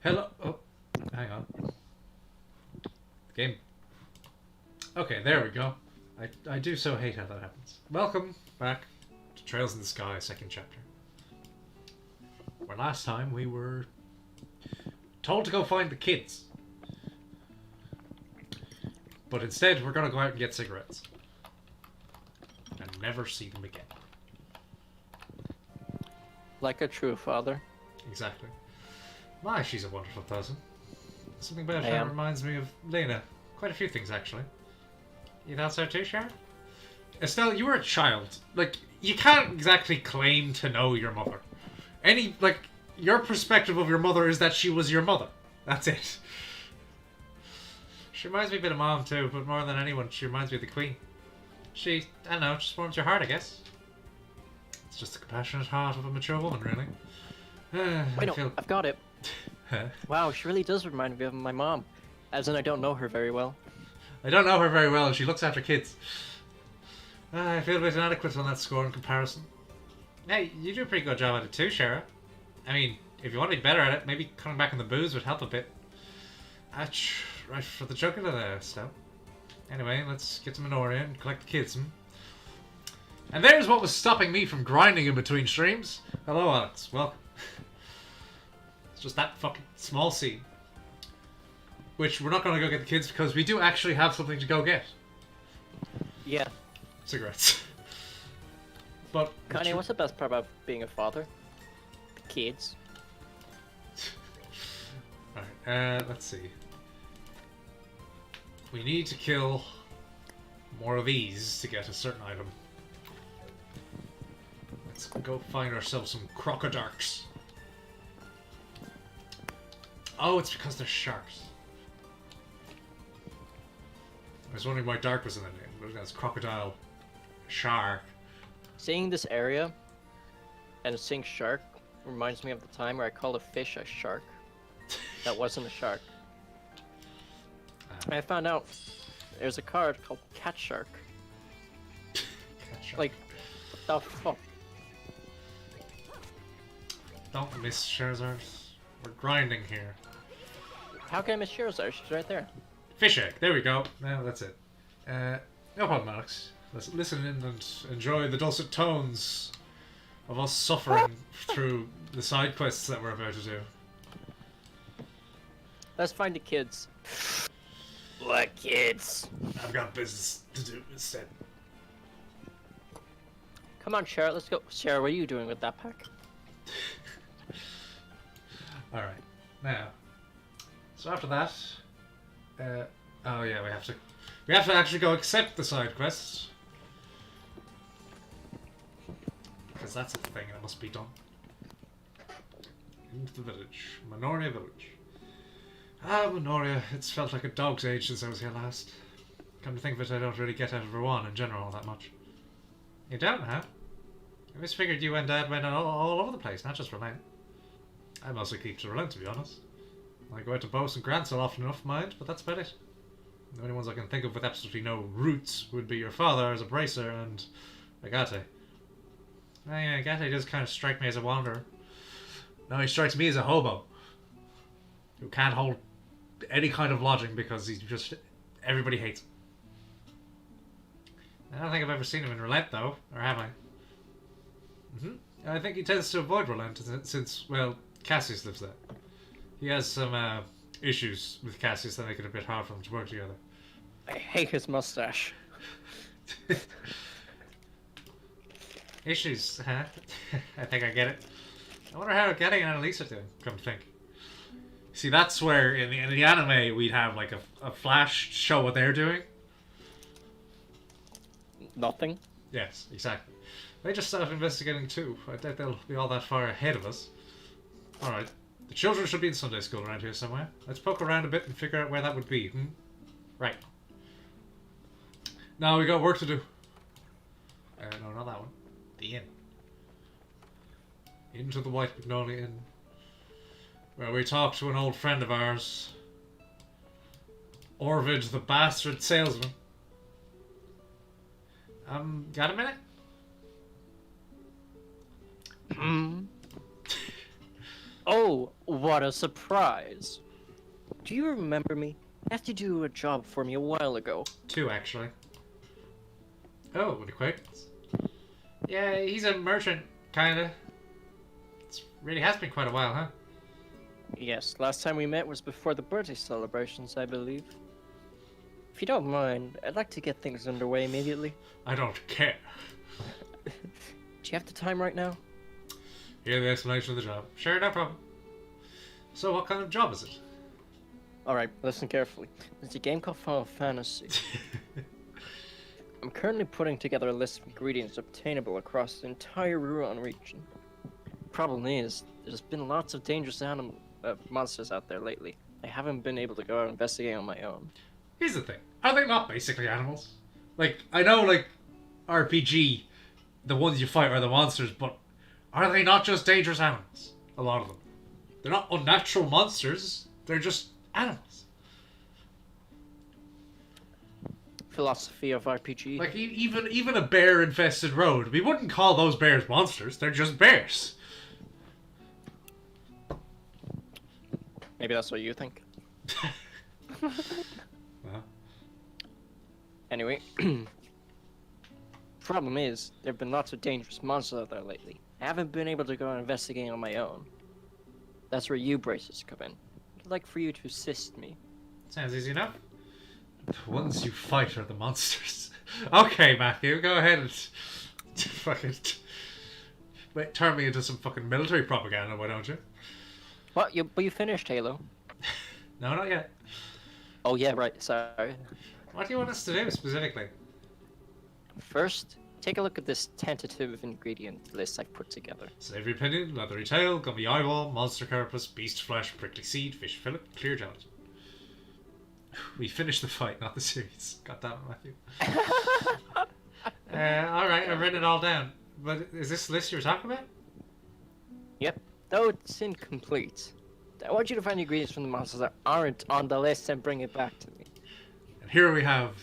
Hello. Oh, hang on. Game. Okay, there we go. I do so hate how that happens. Welcome back to Trails in the Sky, second chapter. Where last time we were told to go find the kids. But instead, we're gonna go out and get cigarettes. And never see them again. Like a true father. Exactly. My, she's a wonderful person. Something about I her am. reminds me of Lena. Quite a few things, actually. You thought so too, Sharon? Estelle, you were a child. Like, you can't exactly claim to know your mother. Your perspective of your mother is that she was your mother. That's it. She reminds me a bit of Mom, too, but more than anyone, she reminds me of the Queen. She, I don't know, just warms your heart, I guess. It's just the compassionate heart of a mature woman, really. Wait, no, I've got it. Huh? Wow, she really does remind me of my mom. As in, I don't know her very well. I don't know her very well, and she looks after kids. I feel a bit inadequate on that score in comparison. Hey, you do a pretty good job at it too, Shara. I mean, if you want to be better at it, maybe cutting back on the booze would help a bit. Right for the jugular there, Steph. Anyway, let's get to Minoria and collect the kids. And there's what was stopping me from grinding in between streams. Hello, Alex. Welcome. It's just that fucking small scene. Which we're not going to go get the kids because we do actually have something to go get. Yeah. Cigarettes. But Kanye, what's the best part about being a father? The kids. Alright, let's see. We need to kill more of these to get a certain item. Let's go find ourselves some crocodiles. Oh, it's because they're sharks. I was wondering why dark was in the name, but that's crocodile, shark. Seeing this area and seeing shark reminds me of the time where I called a fish a shark. That wasn't a shark. And I found out there's a card called Cat Shark. Cat shark. Like, what the fuck? Don't miss Charizard. We're grinding here. How can I miss Charizard? She's right there. Fish egg. There we go. Now that's it. No problem, Alex. Let's listen in and enjoy the dulcet tones of us suffering through the side quests that we're about to do. Let's find the kids. What kids? I've got business to do instead. Come on, Cher, let's go. Cher, what are you doing with that pack? Alright. Now. So after that... oh yeah, we have to actually go accept the side quest. Because that's a thing and it must be done. Into the village. Minoria village. Ah, Minoria. It's felt like a dog's age since I was here last. Come to think of it, I don't really get out of Rouen in general that much. You don't, huh? I always figured you and Dad went all over the place, not just Rouen. I mostly keep to Rouen, to be honest. I go out to Bows and Grancel often enough, mind, but that's about it. The only ones I can think of with absolutely no roots would be your father as a bracer and Agate. Oh yeah, Agate does kind of strike me as a wanderer. No, he strikes me as a hobo. Who can't hold any kind of lodging because he's just... everybody hates him. I don't think I've ever seen him in Relent, though. Or have I? I think he tends to avoid Relent since, well, Cassius lives there. He has some issues with Cassius that make it a bit hard for them to work together. I hate his mustache. Issues, huh? I think I get it. I wonder how Getty and Annalise are doing, come to think. See, that's where in the anime we'd have like a flash show what they're doing. Nothing. Yes, exactly. They just started investigating too. I doubt they'll be all that far ahead of us. Alright. The children should be in Sunday school around here somewhere. Let's poke around a bit and figure out where that would be. Right. Now we got work to do. No, not that one. The inn. Into the White Magnolia Inn. Where we talk to an old friend of ours. Orvid the bastard salesman. Got a minute? Oh, what a surprise! Do you remember me? I had to do a job for me a while ago. 2, actually. Oh, an acquaintance. Yeah, he's a merchant, kinda. It really has been quite a while, huh? Yes, last time we met was before the birthday celebrations, I believe. If you don't mind, I'd like to get things underway immediately. I don't care. Do you have the time right now? Hear the explanation of the job. Sure, no problem. So what kind of job is it? Alright, listen carefully. It's a game called Final Fantasy. I'm currently putting together a list of ingredients obtainable across the entire Ruan region. Problem is, there's been lots of dangerous monsters out there lately. I haven't been able to go out and investigate on my own. Here's the thing. Are they not basically animals? Like, I know, like, RPG, the ones you fight are the monsters, but are they not just dangerous animals? A lot of them. They're not unnatural monsters. They're just animals. Philosophy of RPG. Like, even a bear-infested road, we wouldn't call those bears monsters. They're just bears. Maybe that's what you think. Well, Anyway, problem is, there have been lots of dangerous monsters out there lately. I haven't been able to go and investigate on my own. That's where you braces come in. I'd like for you to assist me. sounds easy enough. The ones you fight are the monsters. Okay, Matthew, go ahead and fucking turn me into some fucking military propaganda, why don't you? What? But you finished Halo? No, not yet. Oh yeah, right. Sorry. What do you want us to do specifically? First, take a look at this tentative ingredient list I've put together. Savory pinion, leathery tail, gummy eyeball, monster carapace, beast flesh, prickly seed, fish fillet, clear gelatin. We finished the fight, not the series. God damn it, Matthew. Alright, I've written it all down. But is this the list you were talking about? Yep. Though it's incomplete, I want you to find the ingredients from the monsters that aren't on the list and bring it back to me. And here we have...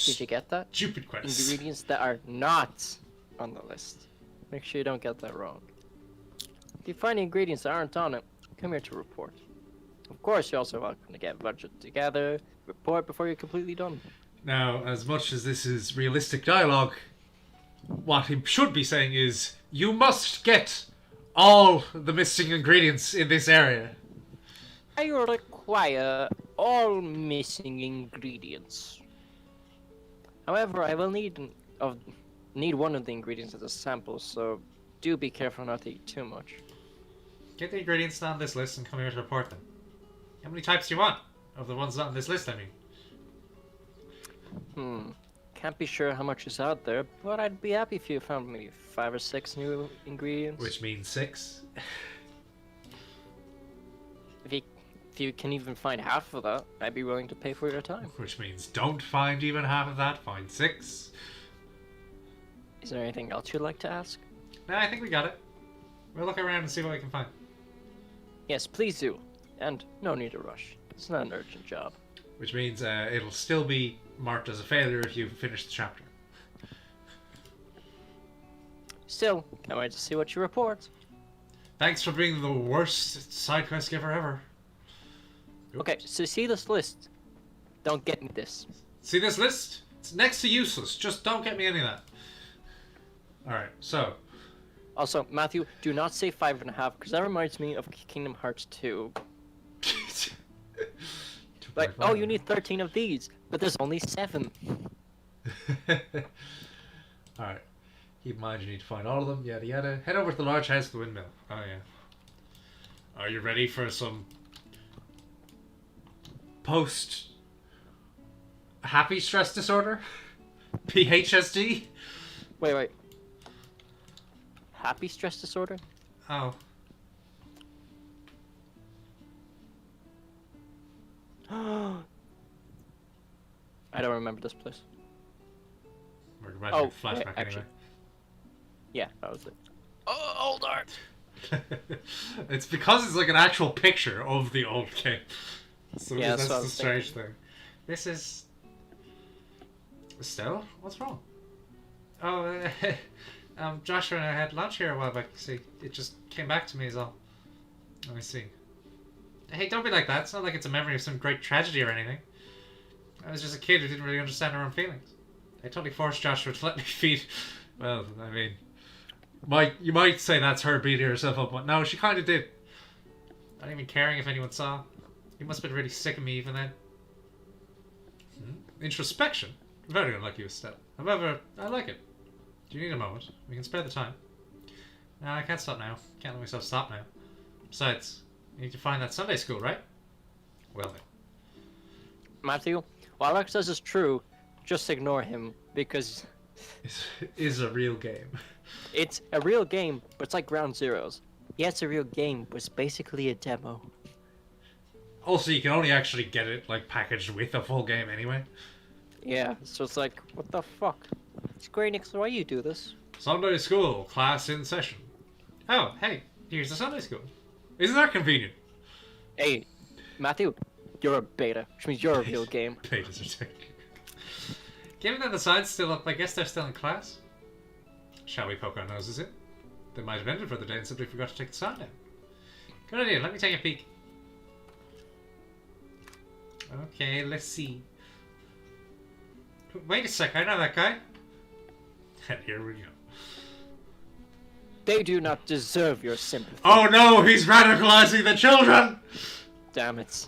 Did you get that? Stupid quests. Ingredients that are not on the list. Make sure you don't get that wrong. If you find the ingredients that aren't on it, come here to report. Of course, you're also welcome to get a budget together, report before you're completely done. Now, as much as this is realistic dialogue, what he should be saying is, you must get all the missing ingredients in this area. I require all missing ingredients. However, I will need one of the ingredients as a sample, so do be careful not to eat too much. Get the ingredients on this list and come here to report them. How many types do you want? Of the ones not on this list, I mean. Can't be sure how much is out there, but I'd be happy if you found maybe 5 or 6 new ingredients. Which means 6. If you can even find half of that, I'd be willing to pay for your time. Which means don't find even half of that, find 6. Is there anything else you'd like to ask? Nah, I think we got it. We'll look around and see what we can find. Yes, please do. And no need to rush. It's not an urgent job. Which means it'll still be marked as a failure if you finish the chapter. Still, can't wait to see what you report. Thanks for being the worst side quest giver ever. Oops. Okay, so see this list. Don't get me this. See this list? It's next to useless. Just don't get me any of that. Alright, so. Also, Matthew, do not say 5.5, because that reminds me of Kingdom Hearts 2. Like, oh, you need 13 of these, but there's only 7. Alright. Keep in mind you need to find all of them, yada yada. Head over to the large house at the windmill. Oh yeah. Are you ready for some post happy stress disorder? PHSD? Wait. Happy stress disorder? Oh. I don't remember this place. We're imagining a flashback wait, actually. anyway. Yeah, that was it. Oh, hold on. It's because it's like an actual picture of the old game. So Yeah, that's so I the was strange thing. This is... Estelle? What's wrong? Oh, Joshua and I had lunch here a while back. See, it just came back to me as all. I see. Hey, don't be like that. It's not like it's a memory of some great tragedy or anything. I was just a kid who didn't really understand her own feelings. I totally forced Joshua to let me feed... Well, I mean... You might say that's her beating herself up, but no, she kind of did. Not even caring if anyone saw. You must have been really sick of me even then. Introspection? Very unlike you, Estelle. However, I like it. Do you need a moment? We can spare the time. No, I can't stop now. Can't let myself stop now. Besides, you need to find that Sunday school, right? Well then. Matthew, while Alex says is true, just ignore him, because... It is a real game. It's a real game, but it's like Ground Zeroes. Yeah, it's a real game, but it's basically a demo. Also, you can only actually get it, like, packaged with a full game anyway. Yeah, so it's like, what the fuck? Square Enix, why you do this? Sunday school, class in session. Oh, hey, here's the Sunday school. Isn't that convenient? Hey, Matthew, you're a beta, which means you're a real game. Betas are taken. Given that the sign's still up, I guess they're still in class. Shall we poke our noses in? They might have ended for the day and simply forgot to take the sign down. Good idea, let me take a peek. Okay, let's see. Wait a sec, I know that guy. And here we go. They do not deserve your sympathy. Oh no, he's radicalizing the children! Damn it.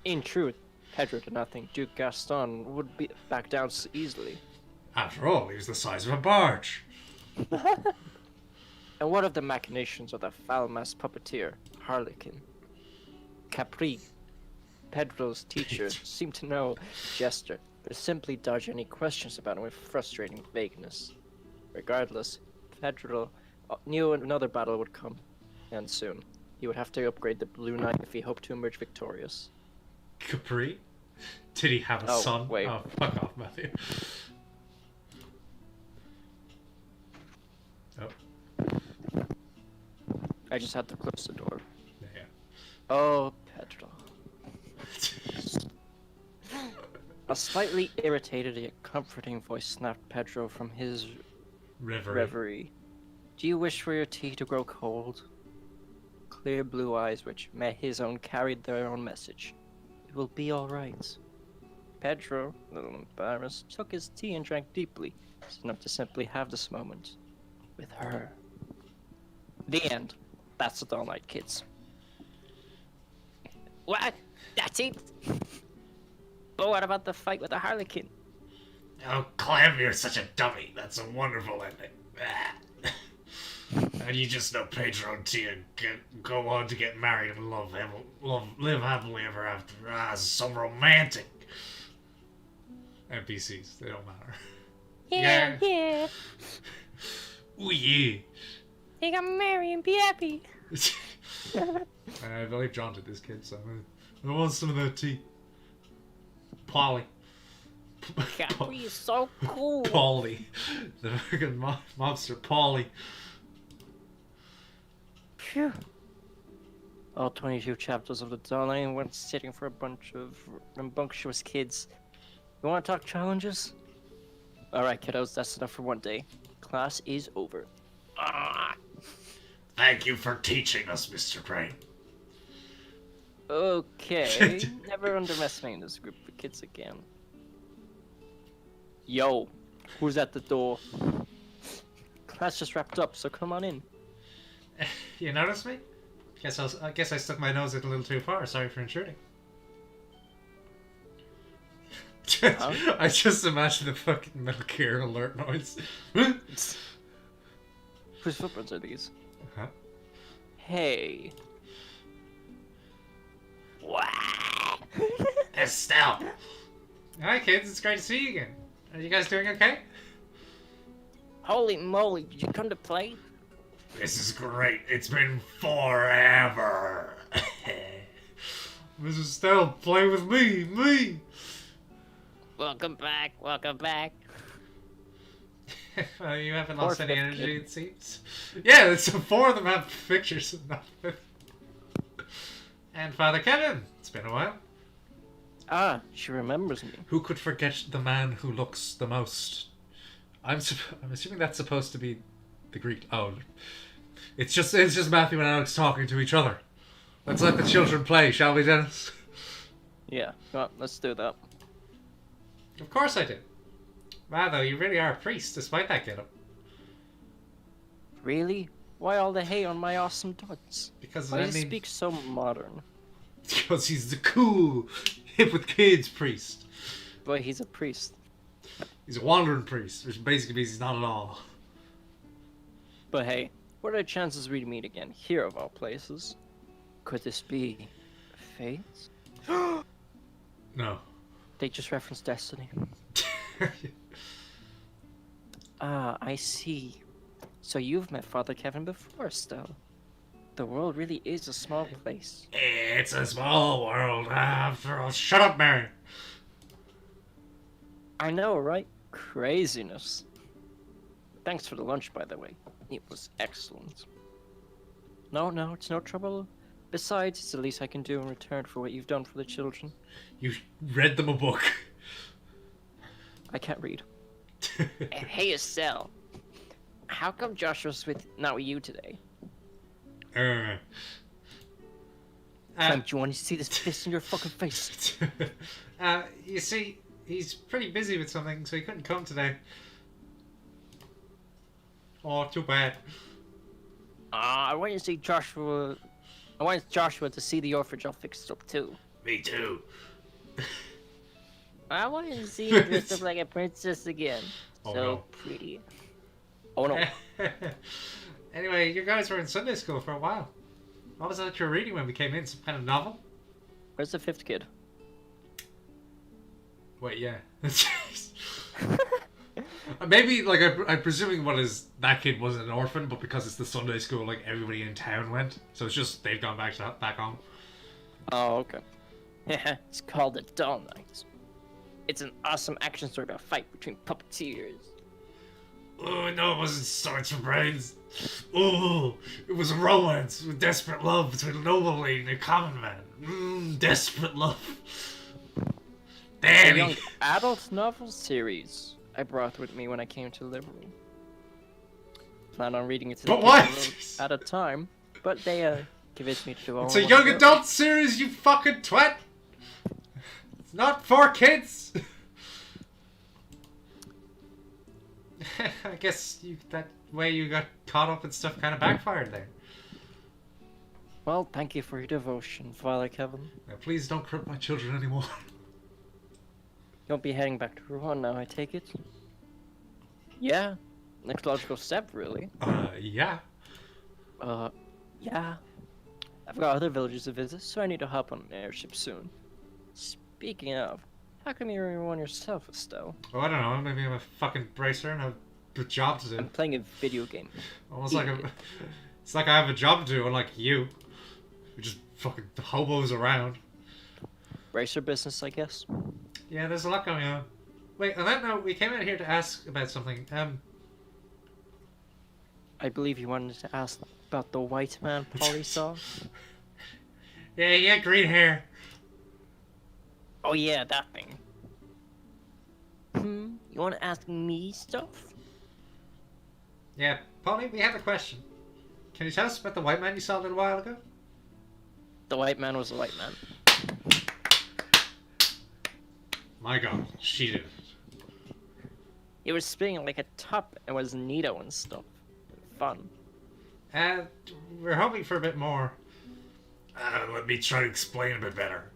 In truth, Pedro did not think Duke Gaston would be back down so easily. After all, he's the size of a barge. And what of the machinations of the foul-mouthed puppeteer, Harlequin? Capri, Pedro's teacher, seemed to know Jester, but simply dodged any questions about him with frustrating vagueness. Regardless, Pedro knew another battle would come, and soon. He would have to upgrade the Blue Knight if he hoped to emerge victorious. Capri? Did he have a son? Wait. Oh, fuck off, Matthew. Oh. I just had to close the door. Yeah. Oh, Pedro. A slightly irritated yet comforting voice snapped Pedro from his reverie. Do you wish for your tea to grow cold? Clear blue eyes which met his own carried their own message. It will be all right. Pedro, a little embarrassed, took his tea and drank deeply, enough to simply have this moment with her. The end. That's it all night, kids. What? That's it? But what about the fight with the Harlequin? Oh, Clem, you're such a dummy. That's a wonderful ending. And you just know Pedro and Tia go on to get married and live happily ever after. Ah, so romantic. NPCs, they don't matter. Yeah. Ooh, yeah. They got married and be happy. I believe John did this, kid, so I want some of that tea. Polly. Capri is so cool. Polly. The fucking mobster Polly. Phew. All 22 chapters of the Darling went sitting for a bunch of rambunctious kids. You want to talk challenges? Alright, kiddos, that's enough for one day. Class is over. Thank you for teaching us, Mr. Crane. Okay, never underestimate this group of kids again. Yo, who's at the door? Class just wrapped up, so come on in. You noticed me? I guess I stuck my nose in a little too far. Sorry for intruding. Huh? I just imagine the fucking Metal Gear alert noise. Whose footprints are these? Huh? Hey. What? Estelle! Hi kids, it's great to see you again. Are you guys doing okay? Holy moly, did you come to play? This is great. It's been forever. Mrs. Estelle, play with me. Welcome back, welcome back. You haven't Poor lost any fifth energy, kid. it seems. Yeah, it's four of them have pictures of nothing. And Father Kevin. It's been a while. Ah, she remembers me. Who could forget the man who looks the most? I'm assuming that's supposed to be the Greek. Oh, It's just Matthew and Alex talking to each other. Let's let the children play, shall we, Dennis? Yeah, well, let's do that. Of course I do. Wow, though, you really are a priest, despite that getup. Really? Why all the hate on my awesome duds? Because Why does he speak so modern? Because he's the cool, hip with kids priest. But he's a priest. He's a wandering priest, which basically means he's not at all. But hey, what are the chances we'd meet again here of all places? Could this be fate? No. They just referenced Destiny. Ah, I see. So you've met Father Kevin before, Stell. The world really is a small place. It's a small world after all. Shut up, Mary. I know, right? Craziness. Thanks for the lunch, by the way. It was excellent. No, it's no trouble. Besides, it's the least I can do in return for what you've done for the children. You read them a book. I can't read. Hey, Estelle. How come Joshua's not with you today? Clem, do you want to see this fist in your fucking face? You see, he's pretty busy with something, so he couldn't come today. Oh, too bad. I want to see Joshua. I want Joshua to see the orphanage all fixed up too. Me too. I want to see you dressed up like a princess again. Oh, so no. pretty. Oh no. Anyway, you guys were in Sunday school for a while. What was that you were reading when we came in? Some kind of novel? Where's the fifth kid? Wait, yeah. Maybe, like, I'm presuming that kid wasn't an orphan, but because it's the Sunday school, like, everybody in town went. So it's just, they've gone back home. Oh, okay. Yeah, it's called The Dull Knight. It's an awesome action story about a fight between puppeteers. Oh, no, it wasn't swords for brains. Oh, it was a romance with desperate love between a noble lady and a common man. Desperate love. It's a young Danny. adult novel series I brought with me when I came to Liberty. Plan on reading it to the But what? kids at a time, but they give it to me to do all It's a in young one go. adult series, you fucking twat. It's not for kids. I guess that way you got caught up in stuff kind of backfired there. Well, thank you for your devotion, Father Kevin. Now, please don't corrupt my children anymore. You won't be heading back to Rouen now, I take it? Yeah. Next logical step, really. Yeah. Yeah. I've got other villages to visit, so I need to hop on an airship soon. Speaking of, how come you're in one yourself, Estelle? Oh, I don't know. Maybe I'm a fucking bracer and have a job to do. I'm playing a video game. Almost like it's like I have a job to do, unlike you. We just fucking hobos around. Racer business, I guess. Yeah, there's a lot going on. Wait, on that note, we came out here to ask about something. I believe you wanted to ask about the white man Polly saw. Yeah, he had green hair. Oh yeah, that thing. You want to ask me stuff? Yeah, Polly, we have a question. Can you tell us about the white man you saw a little while ago? The white man was a white man. My god, she did it. He was spinning like a top and was neato and stuff. Fun. We're hoping for a bit more. Let me try to explain a bit better.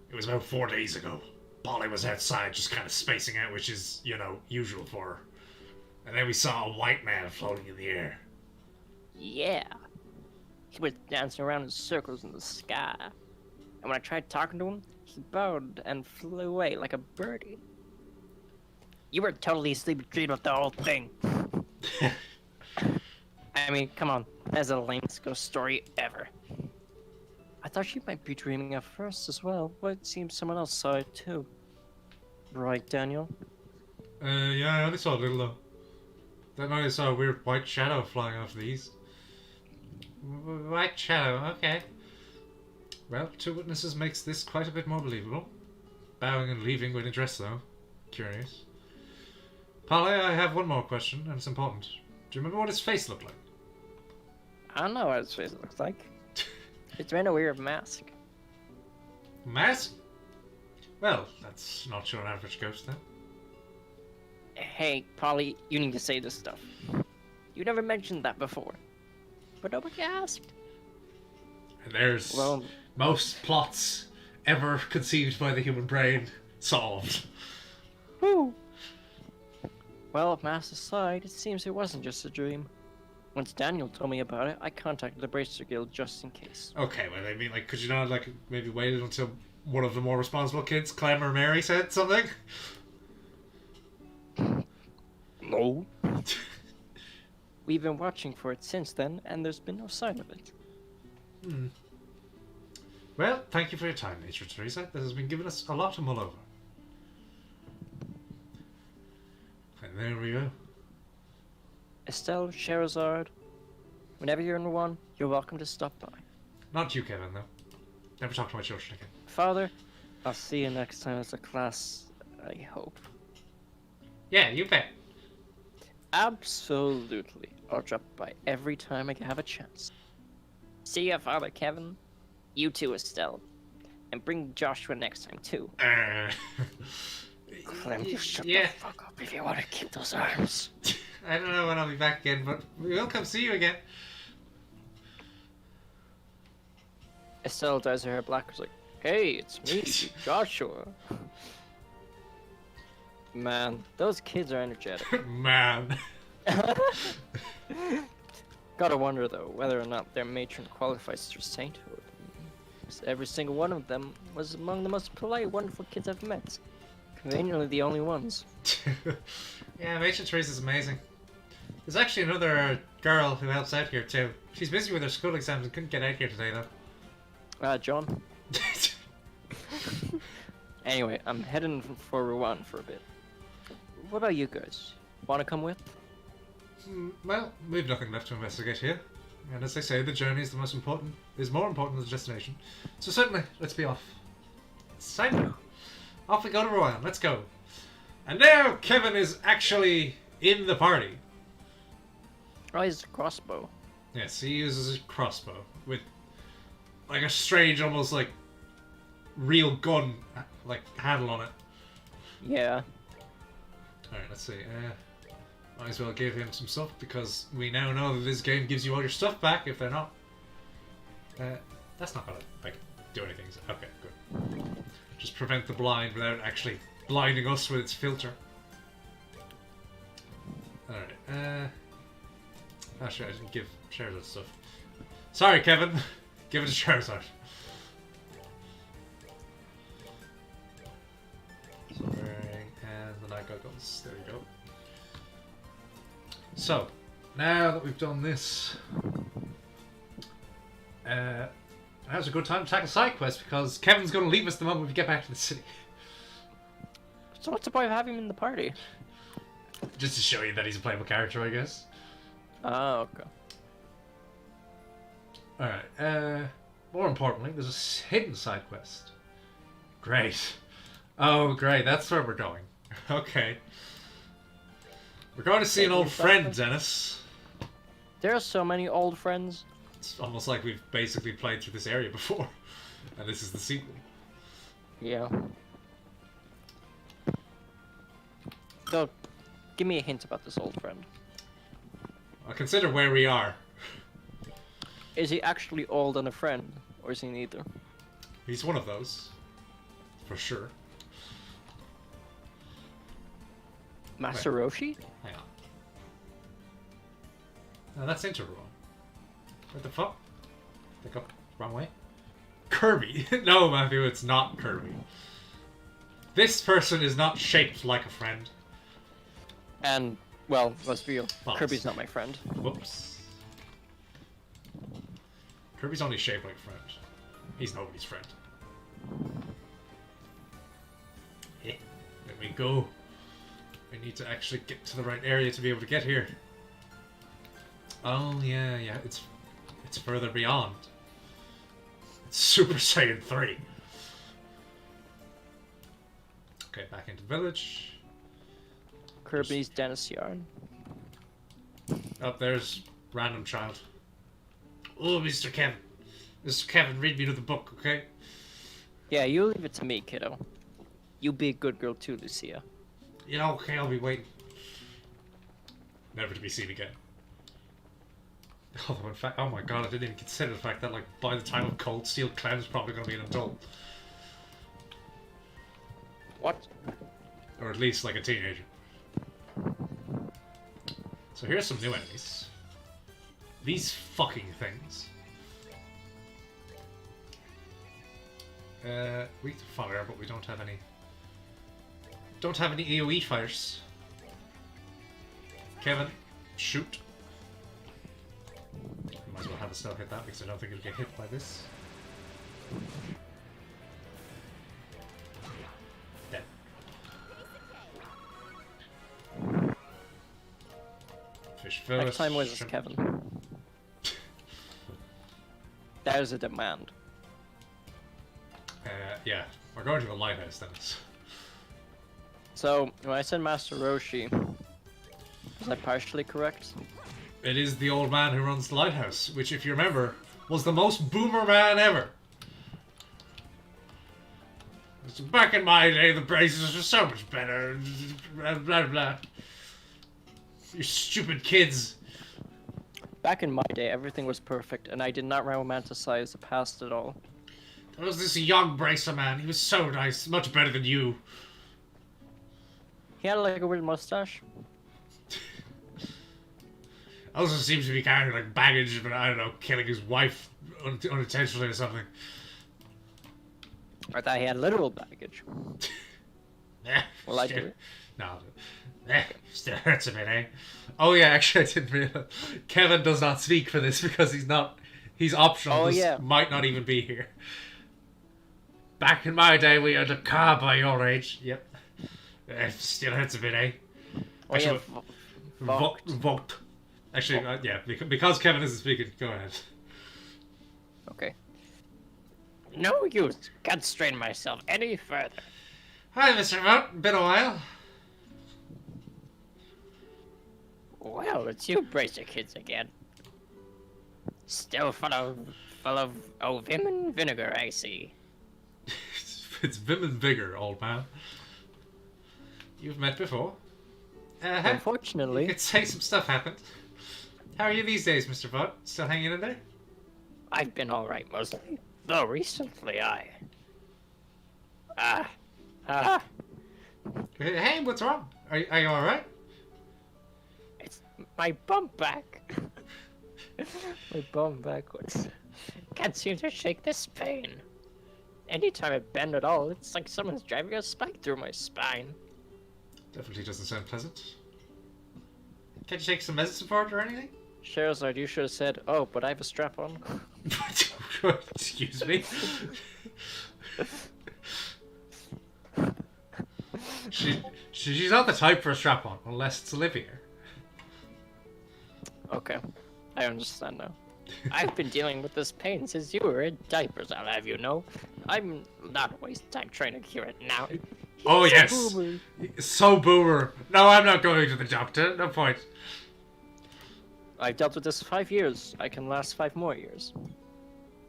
It was about 4 days ago. Polly was outside just kind of spacing out, which is, usual for her. And then we saw a white man floating in the air. Yeah. He was dancing around in circles in the sky. And when I tried talking to him, he bowed and flew away like a birdie. You were totally sleeping with the whole thing. I mean, come on. That's the lamest ghost story ever. I thought you might be dreaming at first as well, but it seems someone else saw it too. Right, Daniel? Yeah, I only saw a little though. That night I saw a weird white shadow flying off the east. White shadow, okay. Well, 2 witnesses makes this quite a bit more believable. Bowing and leaving when addressed though. Curious. Polly, I have one more question, and it's important. Do you remember what his face looked like? I don't know what his face looks like. It's wearing a weird mask. Mask? Well, that's not your average ghost then. Hey, Polly, you need to say this stuff. You never mentioned that before. But nobody asked. And there's most plots ever conceived by the human brain solved. Whew. Well, mask aside, it seems it wasn't just a dream. Once Daniel told me about it, I contacted the Bracer Guild just in case. Okay, well, I mean, like, could you not, like, maybe waited until one of the more responsible kids, Clem or Mary, said something? No. We've been watching for it since then, and there's been no sign of it. Hmm. Well, thank you for your time, Nature Teresa. This has been giving us a lot to mull over. And there we go. Estelle, Sherazard, whenever you're in one, you're welcome to stop by. Not you, Kevin, though. Never talk to my children again. Father, I'll see you next time as a class, I hope. Yeah, you bet. Absolutely. I'll drop by every time I have a chance. See ya, Father Kevin. You too, Estelle. And bring Joshua next time, too. Clem, you shut the fuck up if you want to keep those arms. I don't know when I'll be back again, but we will come see you again. Estelle dyes her hair black. She's like, hey, it's me, Joshua. Man, those kids are energetic. Man. Gotta wonder, though, whether or not their matron qualifies for sainthood. 'Cause every single one of them was among the most polite, wonderful kids I've met. Conveniently the only ones. Yeah, Matron Teresa's amazing. There's actually another girl who helps out here, too. She's busy with her school exams and couldn't get out here today, though. John. Anyway, I'm heading for Rouen for a bit. What about you guys? Wanna come with? Well, we've nothing left to investigate here. And as they say, the journey is more important than the destination. So certainly, let's be off. It's time now. Off we go to Rouen. Let's go. And now Kevin is actually in the party. Oh, he's a crossbow. Yes, he uses a crossbow with like a strange, almost like real gun, like handle on it. Yeah. Alright, let's see. Might as well give him some stuff because we now know that this game gives you all your stuff back if they're not. That's not gonna like do anything. Okay, good. Just prevent the blind without actually blinding us with its filter. Alright, actually I didn't give Charizard stuff. Sorry, Kevin. Give it to Charizard. And the night goggles. There we go. So, now that we've done this, now's a good time to tackle side quests because Kevin's going to leave us the moment we get back to the city. So what's the point of having him in the party? Just to show you that he's a playable character, I guess. Oh, okay. Alright, more importantly, there's a hidden side quest. Great. Oh, great, that's where we're going. Okay. We're going to see an old friend, Dennis. There are so many old friends. It's almost like we've basically played through this area before. And this is the sequel. Yeah. So, give me a hint about this old friend. Well, consider where we are. Is he actually old and a friend, or is he neither? He's one of those. For sure. Master Roshi? Hang on. No, that's Interroll. What the fuck? Think up. Wrong way? Kirby! No, Matthew, it's not Kirby. This person is not shaped like a friend. And, well, let's be real. False. Kirby's not my friend. Whoops. Kirby's only shaped like a friend. He's nobody's friend. There we go. We need to actually get to the right area to be able to get here. Oh, yeah, it's further beyond. It's Super Saiyan 3. Okay, back into the village. Kirby's Dennis Yarn. Oh, there's random child. Oh, Mr. Kevin. Mr. Kevin, read me to the book, okay? Yeah, you leave it to me, kiddo. You be a good girl too, Lucia. Yeah, okay, I'll be waiting. Never to be seen again. Although, in fact, oh my god, I didn't even consider the fact that, like, by the time of Cold Steel, Clem is probably going to be an adult. What? Or at least, like, a teenager. So here's some new enemies. These fucking things. We can fire, but we don't have any... Don't have any AoE fires. Kevin, shoot. Might as well have a still hit that because I don't think it'll get hit by this. Dead. Fish first. Next time was Kevin. There's a demand. Yeah, we're going to the lighthouse then. So, when I said Master Roshi, was I partially correct? It is the old man who runs the lighthouse, which, if you remember, was the most boomer man ever. Back in my day, the braces were so much better. Blah, blah, blah. You stupid kids. Back in my day, everything was perfect, and I did not romanticize the past at all. There was this young bracer man. He was so nice, much better than you. He had like a weird mustache. Also seems to be carrying like baggage, but I don't know, killing his wife unintentionally or something. I thought he had literal baggage. Well, I do. No. Still hurts a bit, eh? Oh yeah, actually I didn't realize. Kevin does not speak for this because he's optional. Oh this yeah. might not even be here. Back in my day, we had a car by your age. Yep. Still hurts a bit, eh? Oh Actually, yeah. Vote. Actually, yeah, because Kevin isn't speaking, go ahead. Okay. No use. Can't strain myself any further. Hi, Mr. Vote. Been a while. Well, it's you bracer kids again. Still full of vim and vinegar, I see. It's vim and vigor, old man. You've met before. Unfortunately. You could say some stuff happened. How are you these days, Mr. Vote? Still hanging in there? I've been alright mostly. Though recently Hey, what's wrong? Are you alright? It's my bum back. My bum backwards. Can't seem to shake this pain. Anytime I bend at all, it's like someone's driving a spike through my spine. Definitely doesn't sound pleasant. Can't you take some medicine for it or anything? Charizard, you should have said, "Oh, but I have a strap on." Excuse me. She's not the type for a strap on, unless it's Olivia. Okay, I understand now. I've been dealing with this pain since you were in diapers, I'll have you know. I'm not wasting time trying to cure it now. Oh He's yes! a boomer. So boomer. No, I'm not going to the doctor. No point. I've dealt with this 5 years. I can last 5 more years.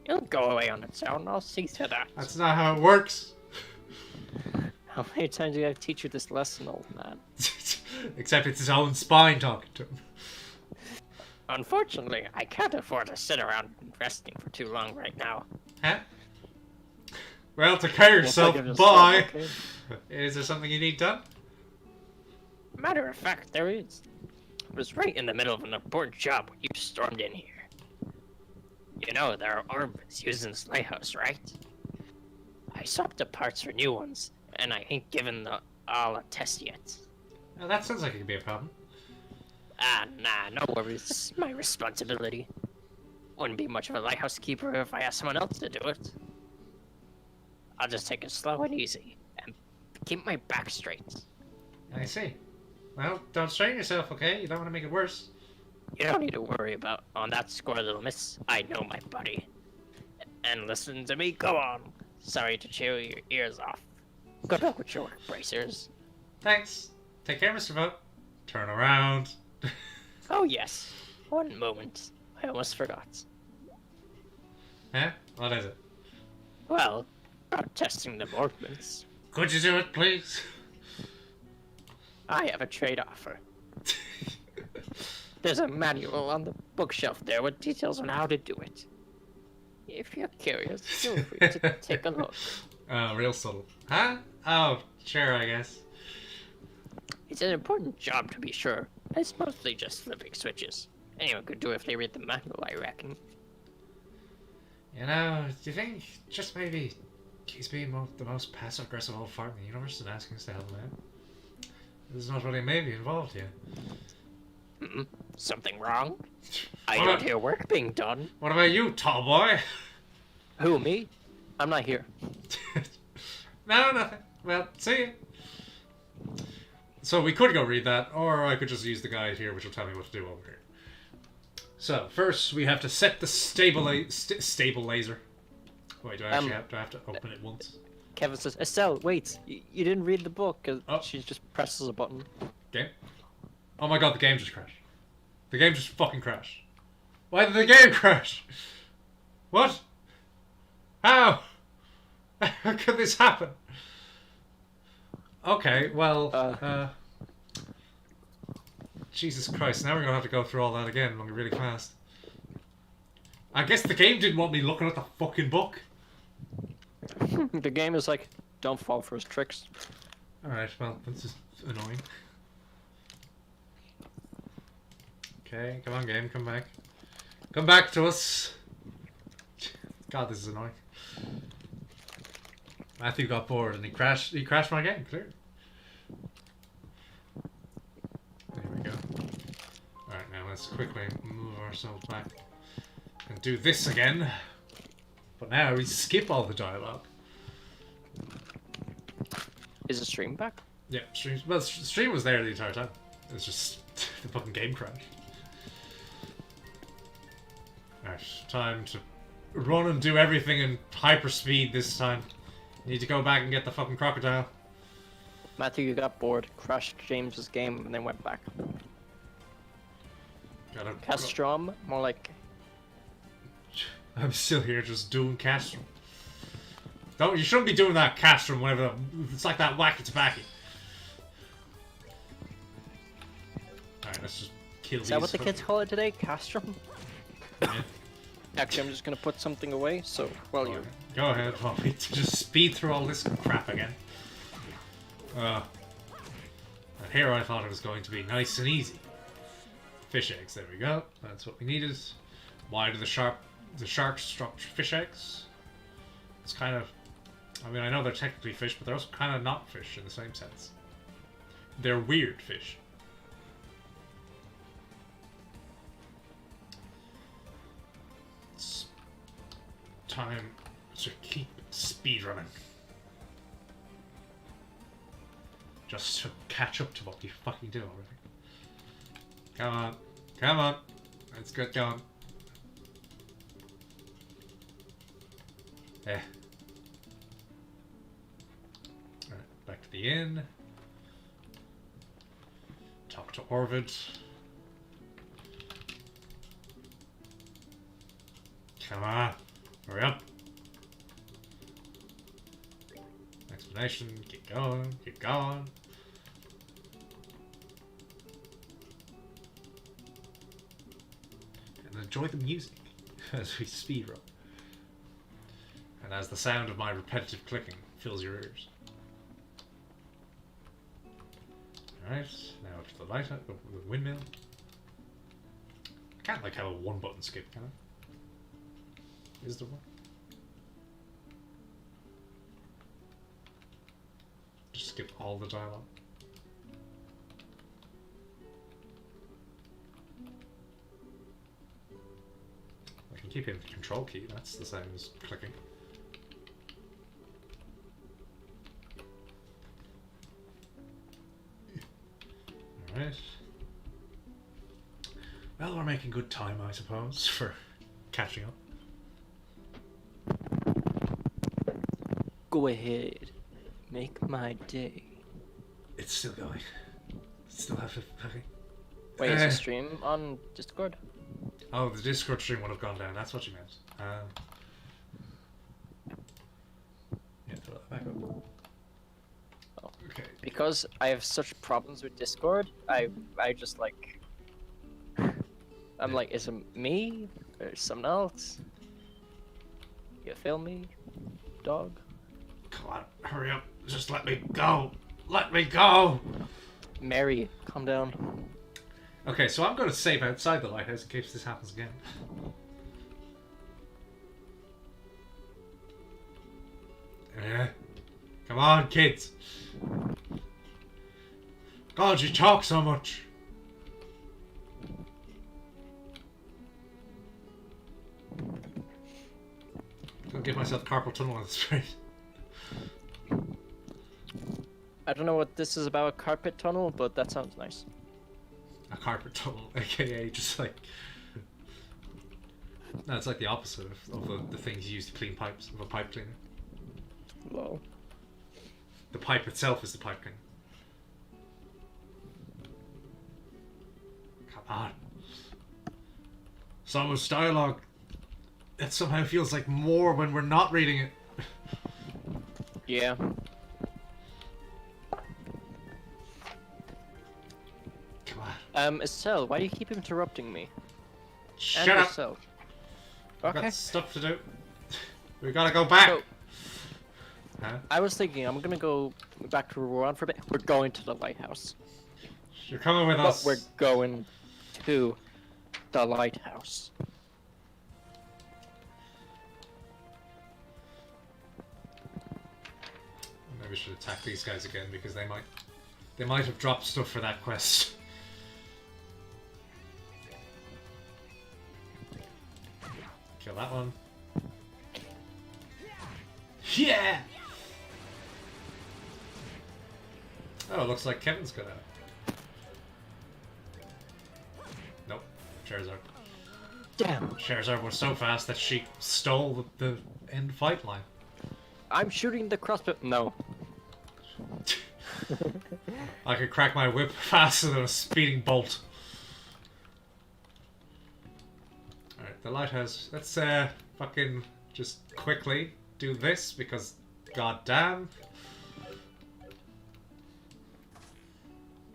It'll go away on its own. I'll see to that. That's not how it works. How many times do I teach you this lesson, old man? Except it's his own spine talking to him. Unfortunately, I can't afford to sit around resting for too long right now. Huh? Well, take care of yourself. Yes, Bye. okay. Is there something you need done? Matter of fact, there is. I was right in the middle of an important job when you stormed in here. You know, there are orbs used in this lighthouse, right? I swapped the parts for new ones, and I ain't given all a test yet. Well, that sounds like it could be a problem. Ah, nah, no worries. It's my responsibility. Wouldn't be much of a lighthouse keeper if I asked someone else to do it. I'll just take it slow and easy, and keep my back straight. I see. Well, don't strain yourself, okay? You don't want to make it worse. You don't need to worry about on that score, little miss. I know my buddy. And listen to me, go on. Sorry to chew your ears off. Good luck with your work, bracers. Thanks. Take care, Mr. Vote. Turn around. Oh yes. One moment. I almost forgot. Huh? What is it? Well, about testing the movements. Could you do it, please? I have a trade offer. There's a manual on the bookshelf there with details on how to do it. If you're curious, feel free to take a look. Oh, real subtle. Huh? Oh, sure, I guess. It's an important job to be sure. It's mostly just flipping switches. Anyone could do it if they read the manual, I reckon. You know, do you think just maybe he's being the most passive-aggressive old fart in the universe and asking us to help him out? There's not really a maybe involved here. Something wrong? I don't hear work being done. What about you, tall boy? Who, me? I'm not here. No, nothing. Well, see you. So we could go read that, or I could just use the guide here, which will tell me what to do over here. So first, we have to set the stable laser. Wait, do I actually have to open it once? Kevin says, Estelle, wait, you didn't read the book. She just presses a button. Game? Oh my god, the game just crashed. The game just fucking crashed. Why did the game crash? What? How? How could this happen? Okay, well, Jesus Christ, now we're gonna have to go through all that again, really fast. I guess the game didn't want me looking at the fucking book. The game is like, don't fall for his tricks. Alright, well, this is annoying. Okay, come on game, come back. Come back to us! God, this is annoying. Matthew got bored and he crashed my game, clearly. There we go. Alright, now let's quickly move ourselves back and do this again. But now we skip all the dialogue. Is the stream back? Yeah, stream was there the entire time. It was just the fucking game crashed. Alright, time to run and do everything in hyperspeed this time. Need to go back and get the fucking crocodile. Matthew, you got bored, crashed James's game, and then went back. Castrum, more like... I'm still here just doing Castrum. Don't, you shouldn't be doing that Castrum whenever it's like that wacky tobacco. Alright, let's just kill these. Is that what the kids call it today? Castrum? Yeah. Actually, I'm just gonna put something away, so while you... Go ahead, while we just speed through all this crap again. And here I thought it was going to be nice and easy. Fish eggs, there we go. That's what we needed. Why do the sharks drop fish eggs? It's kind of... I mean, I know they're technically fish, but they're also kind of not fish in the same sense. They're weird fish. It's time to keep speedrunning. Just to catch up to what we fucking do already. Come on. Come on. Let's get going. Eh. Alright, back to the inn. Talk to Orvid. Come on. Hurry up. Explanation. Keep going. Keep going. And enjoy the music as we speedrun. And as the sound of my repetitive clicking fills your ears. Alright, now up to the lighter, the windmill. I can't like have a one button skip, can I? Is there one? Just skip all the dialogue. I can keep hitting the control key, that's the same as clicking. Alright. Well, we're making good time, I suppose, for catching up. Go ahead. Make my day. It's still going. Still have to... Okay. Wait, is the stream on Discord? Oh, the Discord stream would have gone down. That's what you meant. because I have such problems with Discord, I just like I'm like, is it me or someone else? You feel me, dog? Come on, hurry up. Just let me go. Let me go. Mary, calm down. Okay, so I'm going to save outside the lighthouse in case this happens again. Yeah. Come on, kids. God, you talk so much. Gonna give myself carpal tunnel on the street. I don't know what this is about, a carpet tunnel, but that sounds nice. A carpet tunnel, aka just like... No, it's like the opposite of the things you use to clean pipes, of a pipe cleaner. Lol. The pipe itself is the pipe cleaner. Come on. So much dialogue. It somehow feels like more when we're not reading it. Yeah. Come on. Estelle, why do you keep interrupting me? Shut and up. Estelle. I've Okay. got stuff to do. We gotta go back. So, Huh? I was thinking I'm gonna go back to Rouen for a bit. We're going to the lighthouse. You're coming with But us. we're going to the lighthouse. Maybe we should attack these guys again because they might have dropped stuff for that quest. Kill that one. Yeah! Oh, looks like Kevin's got out. Nope. Charizard. Damn. Charizard was so fast that she stole the end fight line. I'm shooting the crossbow. No. I could crack my whip faster than a speeding bolt. Alright, the lighthouse. Let's fucking just quickly do this because goddamn.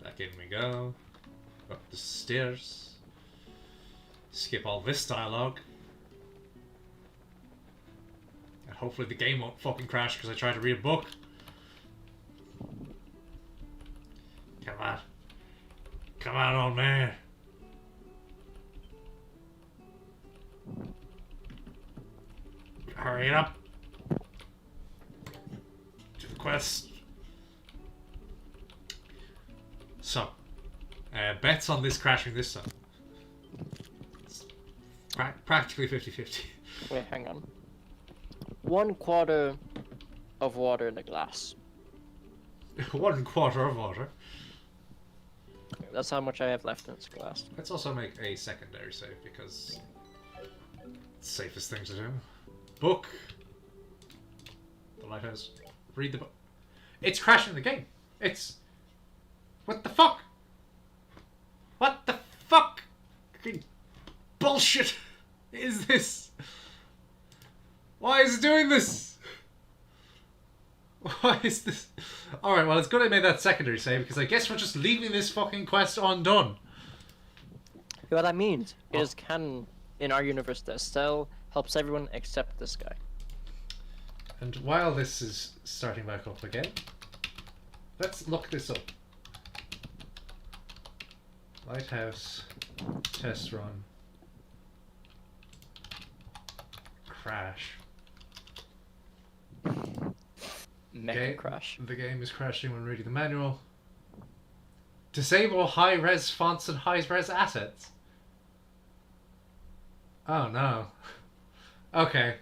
Back in we go. Up the stairs. Skip all this dialogue. And hopefully the game won't fucking crash because I tried to read a book. Come on. Come on, old man. Hurry it up. Do the quest. So, bets on this crashing this time. It's practically 50-50. Wait, hang on. 1/4 of water in a glass. 1/4 of water. That's how much I have left in this glass. Let's also make a secondary save because it's the safest thing to do. Book. The lighthouse. Read the book. It's crashing the game. It's... What the fuck? What the fuck? Fucking bullshit is this? Why is it doing this? Why is this? Alright, well, it's good I made that secondary save because I guess we're just leaving this fucking quest undone. What that means is canon in our universe that Estelle helps everyone except this guy. And while this is starting back up again, let's look this up. Lighthouse test run. Crash. Mecha crash. The game is crashing when reading the manual. Disable high-res fonts and high-res assets. Oh no. Okay.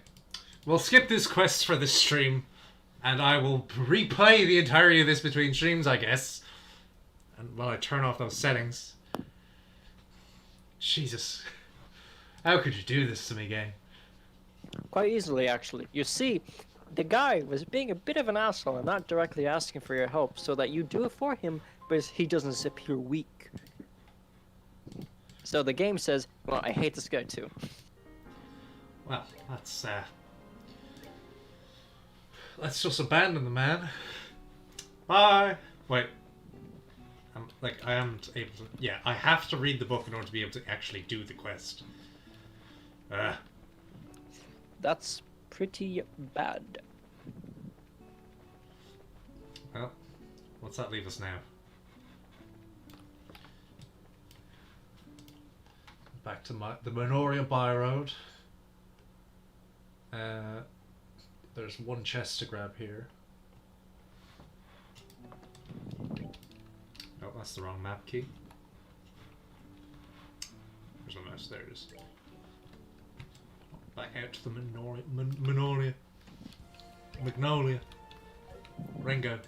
We'll skip this quest for this stream, and I will replay the entirety of this between streams, I guess. And while I turn off those settings. Jesus. How could you do this to me, game? Quite easily, actually. You see, the guy was being a bit of an asshole and not directly asking for your help, so that you do it for him, but he doesn't appear weak. So the game says, well, I hate this guy too. Well, let's just abandon the man. Bye. Wait. I am able to... Yeah, I have to read the book in order to be able to actually do the quest. That's pretty bad. Well, what's that leave us now? Back to the Minoria Byroad. There's one chest to grab here. Oh, that's the wrong map key. There's a mouse. There it is. Back out to the Minoria. Magnolia. Ringo.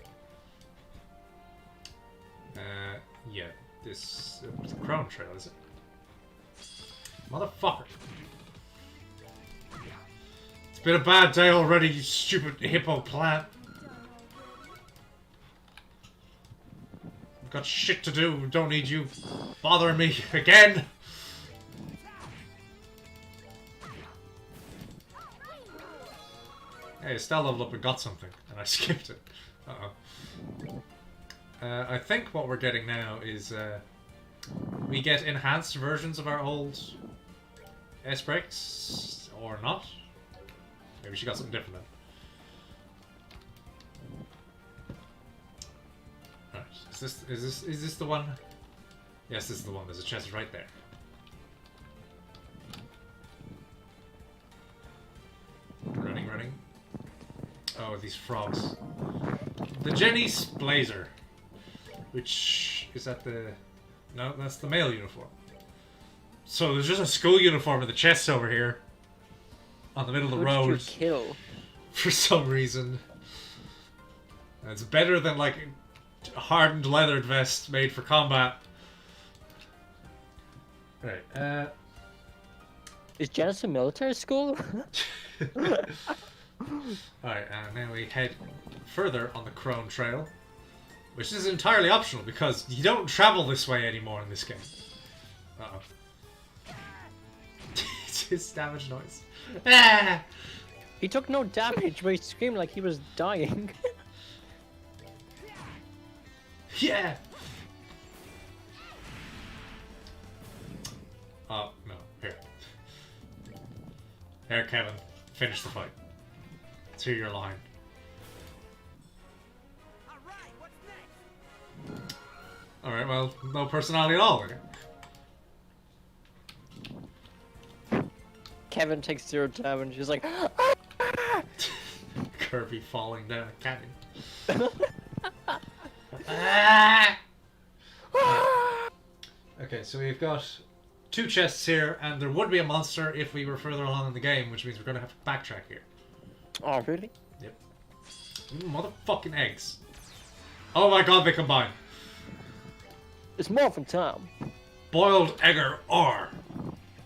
Yeah, this the Crown Trail, is it? Motherfucker! It's been a bad day already, you stupid hippo plant. I've got shit to do. Don't need you bothering me again. Hey, Estelle leveled up and got something, and I skipped it. Uh-oh. I think what we're getting now is we get enhanced versions of our old S-Breaks, or not. Maybe she got something different then. Alright, is this the one? Yes, this is the one. There's a chest right there. Running. Oh, these frogs. The Jenny's Blazer. Which is at the... No, that's the male uniform. So there's just a school uniform in the chest over here. On the middle of the road. Who did you kill? For some reason. And it's better than like a hardened leathered vest made for combat. Right, Is Genesis a military school? Alright, now we head further on the Crone Trail. Which is entirely optional because you don't travel this way anymore in this game. Uh-oh. It's his damage noise. Ah! He took no damage, but he screamed like he was dying. Yeah! Oh, no. Here. There, Kevin. Finish the fight. To your line. Alright, well, no personality at all. Kevin takes 0 damage. He's like, Kirby falling down a canyon. Ah! Okay, so we've got 2 chests here, and there would be a monster if we were further along in the game, which means we're going to have to backtrack here. oh, really? Yep. Motherfucking eggs. Oh my god, they combine. It's Morphin time. Boiled Egger R.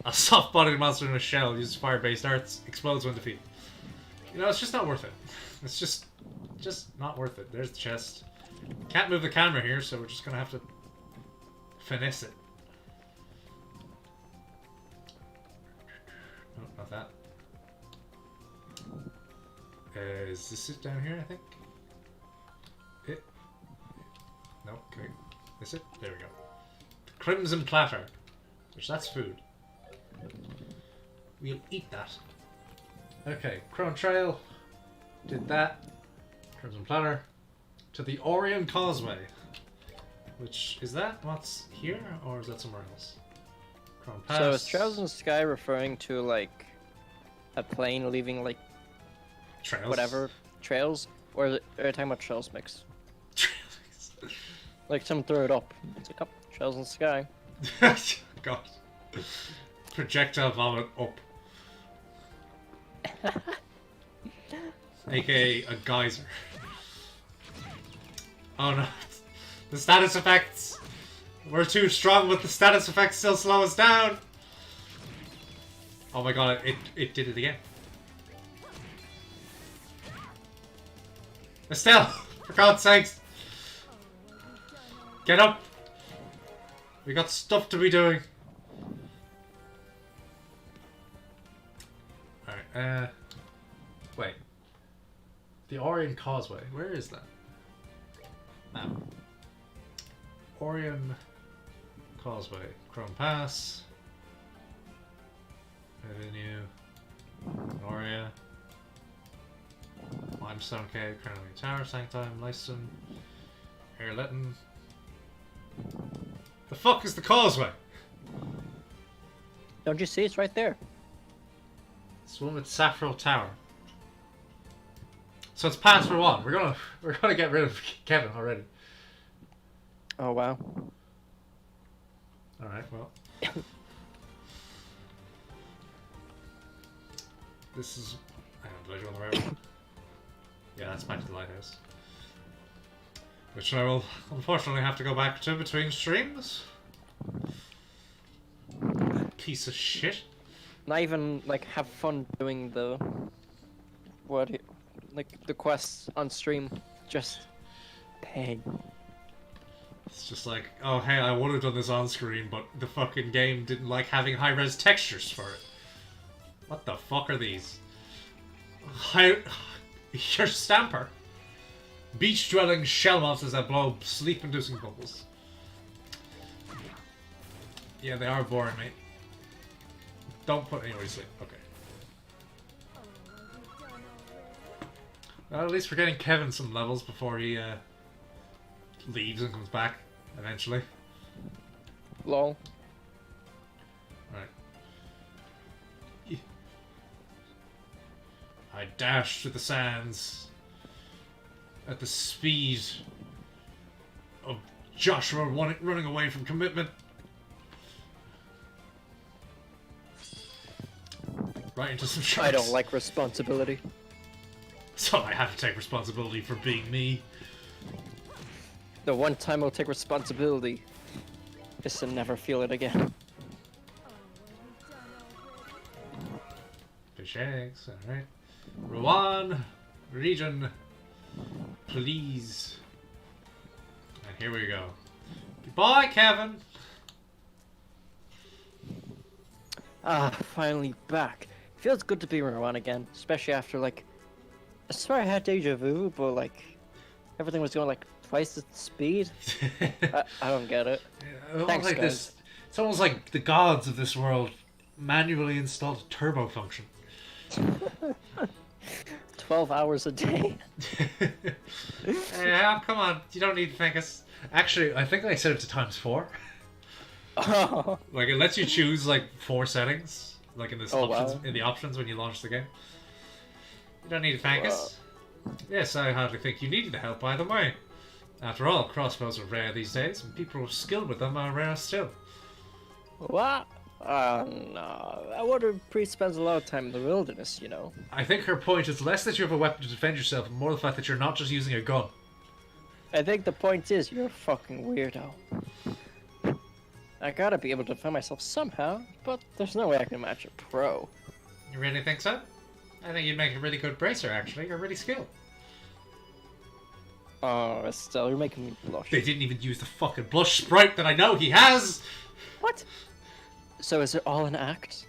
A soft-bodied monster in a shell uses fire-based arts, explodes when defeated. You know, it's just not worth it. It's just not worth it. There's the chest. Can't move the camera here, so we're just gonna have to finesse it. No, not that. Is this it down here, I think? It? No, okay. Is it? There we go. The Crimson Platter. Which, that's food. We'll eat that. Okay, Crone Trail. Did that. Crimson Platter. To the Orion Causeway. Which, is that what's here? Or is that somewhere else? Crone Pass. So is Trails in the Sky referring to, like, a plane leaving, like, Trails? whatever, trails? Or are they talking about Trails Mix? Trails. Like, someone threw it up. It's like, oh, Trails in the Sky. God. Projectile vomit up. AKA a geyser. Oh no. The status effects! We're too strong, but the status effects still slow us down! Oh my god, it did it again. Estelle! For God's sakes! Get up! We got stuff to be doing. Alright, wait. The Orion Causeway. Where is that? Map. Orion Causeway. Chrome Pass. Avenue. Noria. Limestone Cave. Colonel Tower. Sanctime. Leiston. Airletton. The fuck is the causeway? Don't you see? It's right there. It's the one with Saffron Tower. So it's past Rowan. We're gonna get rid of Kevin already. Oh wow. Alright, well. This is... Hang on, did I go on the right one? Yeah, that's back to the lighthouse. Which I will unfortunately have to go back to between streams. Piece of shit. Not even like have fun doing the the quests on stream. Just pain. It's just like, oh hey, I would have done this on screen, but the fucking game didn't like having high-res textures for it. What the fuck are these? Your Stamper. Beach-dwelling shell monsters that blow sleep-inducing bubbles. Yeah, they are boring, mate. Don't put anybody to sleep. Okay. Well, at least we're getting Kevin some levels before he leaves and comes back eventually. Lol. Right. I dash through the sands at the speed of Joshua running away from commitment. Right into some sharks. I don't like responsibility. So I have to take responsibility for being me. The one time I'll take responsibility is to never feel it again. Fish eggs, alright. Rowan, region, please. And here we go. Goodbye, Kevin! Ah, finally back. Feels good to be around again, especially after like... I swear I had deja vu, but like... Everything was going like twice the speed. I don't get it. Yeah, Thanks, like guys. it's almost like the gods of this world manually installed a turbo function. 12 hours a day. Yeah, come on, you don't need to thank us. Actually, I think I set it to ×4. Oh. Like it lets you choose like 4 settings, like in this options, wow. in the options when you launch the game. You don't need to thank us. Yes, I hardly think you needed the help either way. After all, crossbows are rare these days, and people skilled with them are rare still. What? No. I wonder Priest spends a lot of time in the wilderness, you know. I think her point is less that you have a weapon to defend yourself, and more the fact that you're not just using a gun. I think the point is you're a fucking weirdo. I gotta be able to defend myself somehow, but there's no way I can match a pro. You really think so? I think you'd make a really good bracer, actually. You're really skilled. Oh, Estelle, you're making me blush. They didn't even use the fucking blush sprite that I know he has! What? So is it all an act?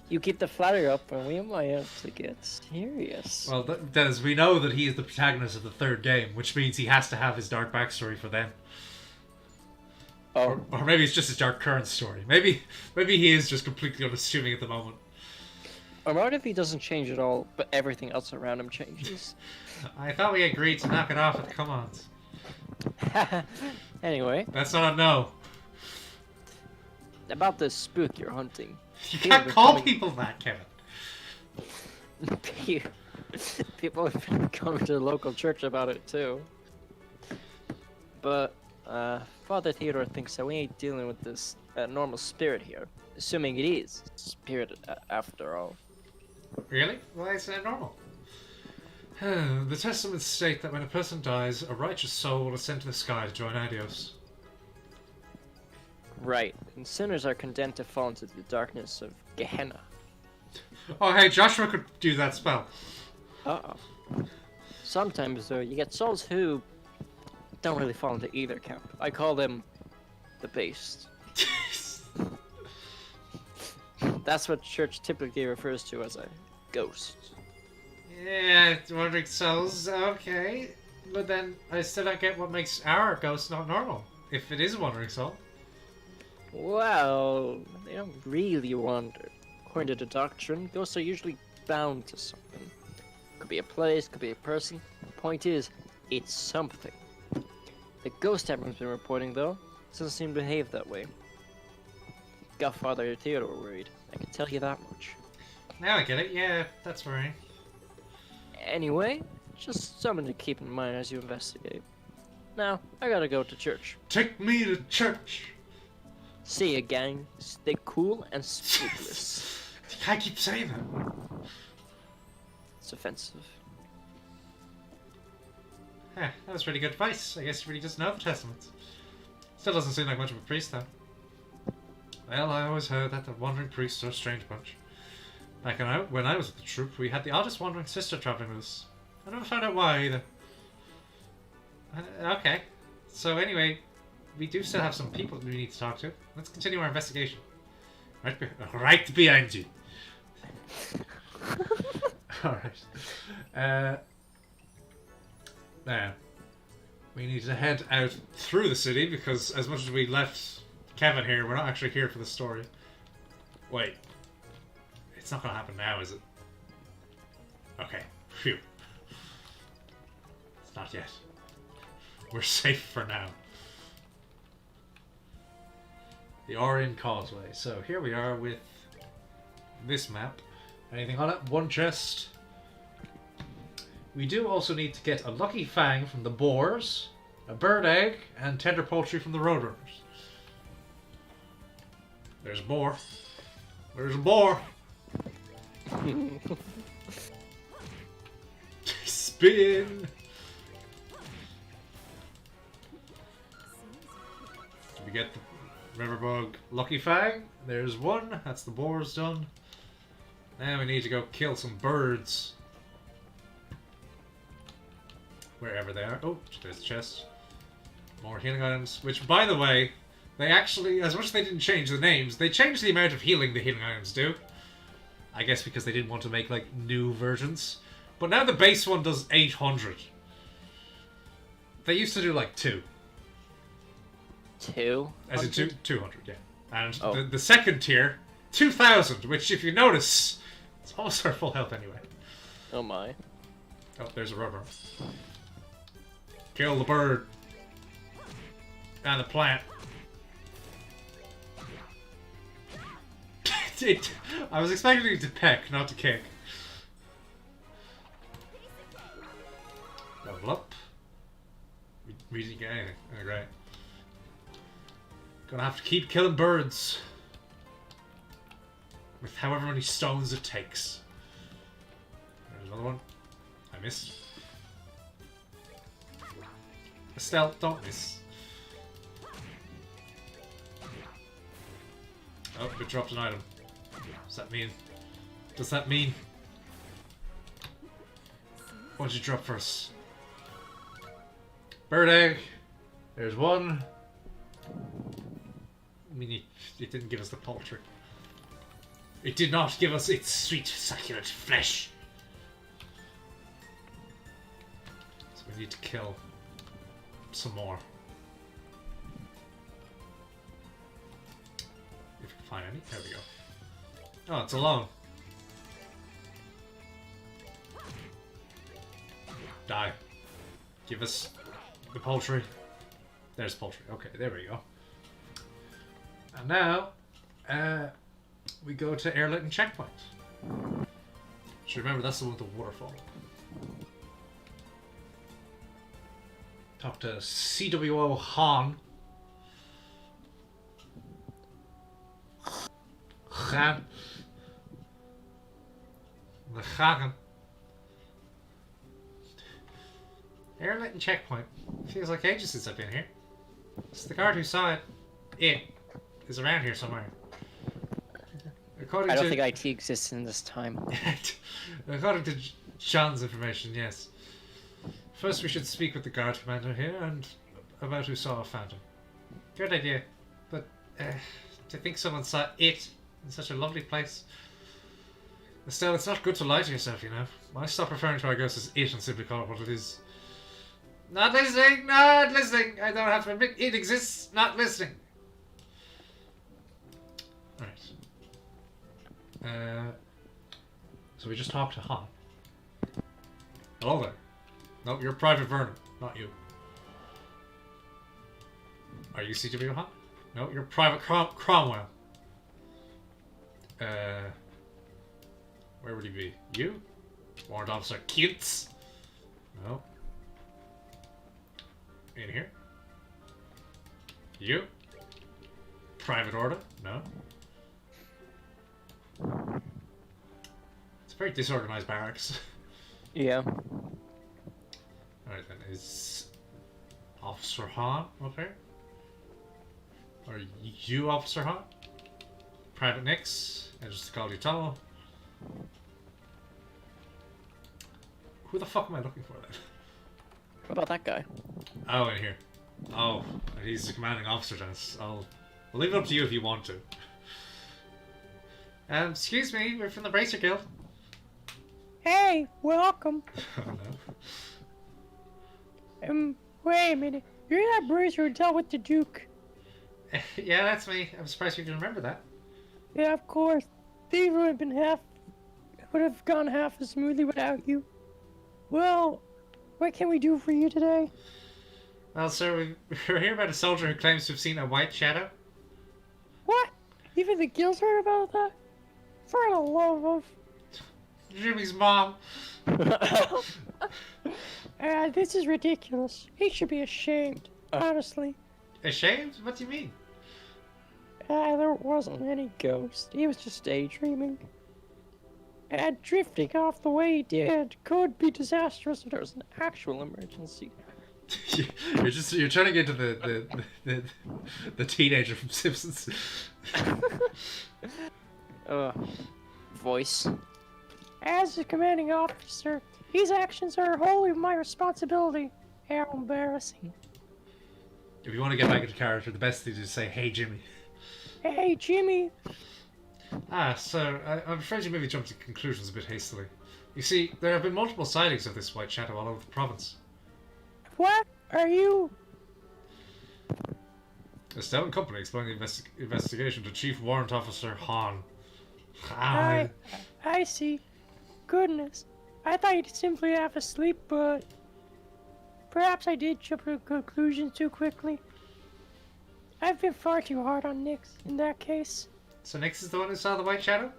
You keep the flattery up and we might have to get serious. Well, Dennis, we know that he is the protagonist of the 3rd game, which means he has to have his dark backstory for them. Oh. Or maybe it's just his dark current story. Maybe he is just completely unassuming at the moment. Or what if he doesn't change at all, but everything else around him changes? I thought we agreed to knock it off at the commands. Anyway, That's not a no. about this spook you're hunting. You People can't have call been people that, Kevin. People have been coming to the local church about it too. But Father Theodore thinks that we ain't dealing with this normal spirit here, assuming it is spirit after all. Really? Why is that normal? The testaments state that when a person dies, a righteous soul will ascend to the sky to join Adios. Right, and sinners are condemned to fall into the darkness of Gehenna. Oh hey, Joshua could do that spell. Uh-oh. Sometimes, though, you get souls who don't really fall into either camp. I call them the beast. That's what church typically refers to as a ghost. Yeah, wandering souls, okay. But then I still don't get what makes our ghost not normal, if it is a wandering soul. Well, they don't really wander. According to the doctrine, ghosts are usually bound to something. Could be a place, could be a person. The point is, it's something. The ghost everyone's been reporting, though, doesn't seem to behave that way. Got Father Theodore worried. I can tell you that much. Now I get it. Yeah, that's worrying. Anyway, just something to keep in mind as you investigate. Now, I gotta go to church. Take me to church. See ya, gang. Stay cool and scrupulous. I keep saying that. It's offensive. Yeah, that was really good advice. I guess he really doesn't know the Testaments. Still doesn't seem like much of a priest, though. Well, I always heard that the wandering priests are a strange bunch. Back when I was at the troop, we had the oddest wandering sister travelling with us. I never found out why, either. Okay. So anyway, we do still have some people we need to talk to. Let's continue our investigation. Right behind you. Alright. Now, we need to head out through the city because as much as we left Kevin here, we're not actually here for the story. Wait. It's not going to happen now, is it? Okay. Phew. It's not yet. We're safe for now. The Orion Causeway. So here we are with this map. Anything on it? One chest. We do also need to get a lucky fang from the boars, a bird egg, and tender poultry from the roadrunners. There's a boar. There's a boar. Spin. Did we get the Riverbug Lucky Fang? There's one. That's the boars done. Now we need to go kill some birds. Wherever they are. Oh, there's the chest. More healing items. Which, by the way, they actually, as much as they didn't change the names, they changed the amount of healing the healing items do. I guess because they didn't want to make, like, new versions. But now the base one does 800. They used to do, like, 2. 2? As in 200, yeah. And the second tier, 2,000, which, if you notice, it's almost our full health anyway. Oh my. Oh, there's a rubber. Kill the bird. And the plant. I was expecting it to peck, not to kick. Level up. We didn't get anything. Oh, great. Gonna have to keep killing birds. With however many stones it takes. There's another one. I missed. Estelle, don't miss. Oh, it dropped an item. Does that mean? Does that mean? What did you drop first? Bird egg. There's one. I mean, it didn't give us the poultry. It did not give us its sweet, succulent flesh. So we need to kill some more. If we can find any. There we go. Oh, it's alone. Die. Give us the poultry. There's poultry. Okay, there we go. And now, we go to Heirloom Checkpoints. So remember, that's the one with the waterfall. Talk to CWO Han. Gaan. The Gagen. Heirloom Checkpoint. Feels like ages since I've been here. It's the guard who saw it. It is around here somewhere. I don't think IT exists in this time. According to John's information, yes. First we should speak with the guard commander here and about who saw a phantom. Good idea. But to think someone saw it in such a lovely place. Estelle, it's not good to lie to yourself, you know. I stop referring to our ghost as it and simply call it what it is. Not listening! Not listening! I don't have to admit it exists. Not listening. Alright. So we just talked to Han. Hello there. No, you're Private Vernon, not you. Are you CW Han? No, you're Private Cromwell. Where would he be? You? Warrant Officer Cutes? No. In here? You? Private Order? No. It's a very disorganized barracks. Yeah. Alright then, is Officer Han up here? Or you, Officer Han? Private Nix? I just called you Tunnel. Who the fuck am I looking for then? What about that guy? Oh, in here. Oh, he's the commanding officer then. I'll leave it up to you if you want to. Excuse me, we're from the Bracer Guild. Hey, welcome. Oh Wait a minute. You're that bracer who dealt with the Duke. no. Yeah, that's me. I'm surprised you can remember that. Yeah, of course. Things would have gone half as smoothly without you. Well, what can we do for you today? Well, sir, we're here about a soldier who claims to have seen a white shadow. What? Even the guild's heard about that? For the love of... Jimmy's mom. This is ridiculous. He should be ashamed, honestly. Ashamed? What do you mean? There wasn't any ghost. He was just daydreaming. And drifting off the way he did could be disastrous if there was an actual emergency. You're turning into the teenager from Simpsons. Voice. As the commanding officer, these actions are wholly my responsibility. How embarrassing. If you want to get back into character, the best thing is to say, "Hey, Jimmy." Hey, Jimmy. Ah, sir, I'm afraid you maybe jumped to conclusions a bit hastily. You see, there have been multiple sightings of this white shadow all over the province. What are you? A stout company explained the investigation to Chief Warrant Officer Han. I see. Goodness. I thought you'd simply half asleep, but... Perhaps I did jump to conclusions too quickly. I've been far too hard on Nix in that case. So Nix is the one who saw the white shadow?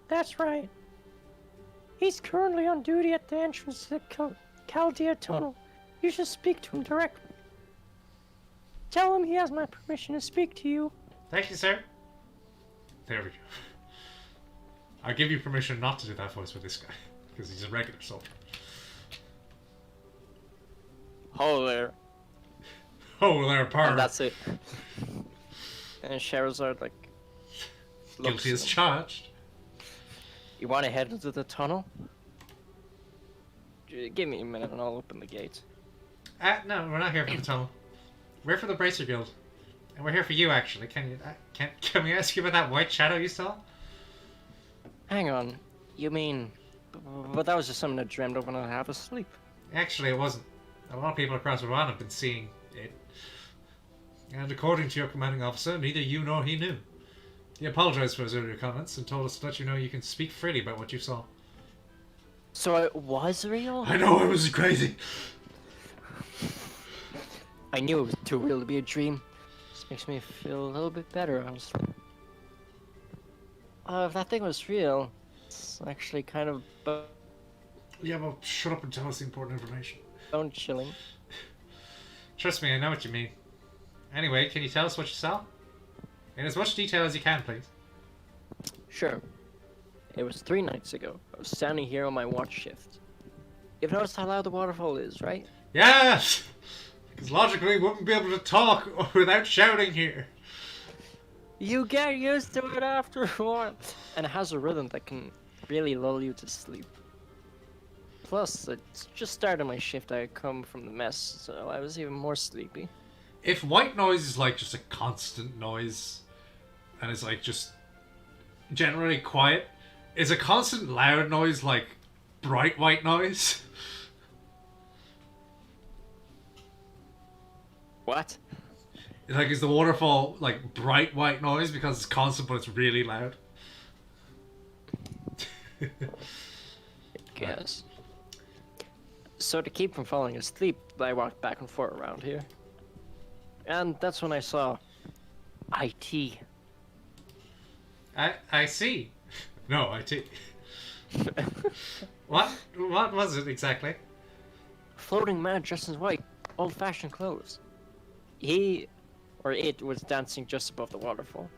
That's right. He's currently on duty at the entrance to the Chaldea Tunnel. You should speak to him directly. Tell him he has my permission to speak to you. Thank you, sir. There we go. I'll give you permission not to do that voice with this guy, because he's a regular soldier. Hello there. Oh, there, partner. And that's it. And Charizard, like... Guilty as charged. You want to head into the tunnel? Give me a minute and I'll open the gate. No, we're not here for the tunnel. We're for the Bracer Guild. And we're here for you, actually. Can we ask you about that white shadow you saw? Hang on. You mean... But that was just something I dreamed of when I was half asleep. Actually, it wasn't. A lot of people across Rouen have been seeing it. And according to your commanding officer, neither you nor he knew. He apologized for his earlier comments and told us to let you know you can speak freely about what you saw. So it was real? I know, it was crazy. I knew it was too real to be a dream. This makes me feel a little bit better, honestly. If that thing was real, it's actually kind of Yeah, well, shut up and tell us the important information. bone chilling. Trust me, I know what you mean. Anyway, can you tell us what you saw? In as much detail as you can, please. Sure. It was 3 nights ago. I was standing here on my watch shift. You've noticed how loud the waterfall is, right? Yes! Because logically, we wouldn't be able to talk without shouting here. You get used to it after a while. And it has a rhythm that can really lull you to sleep. Plus, it's just started my shift. I had come from the mess, so I was even more sleepy. If white noise is like just a constant noise, and it's like just generally quiet, is a constant loud noise like bright white noise? What? Like, is the waterfall like bright white noise because it's constant but it's really loud? Guess. So to keep from falling asleep, I walked back and forth around here. And that's when I saw IT. I see. No, IT. What was it exactly? Floating man dressed in white, old-fashioned clothes. He, or it, was dancing just above the waterfall.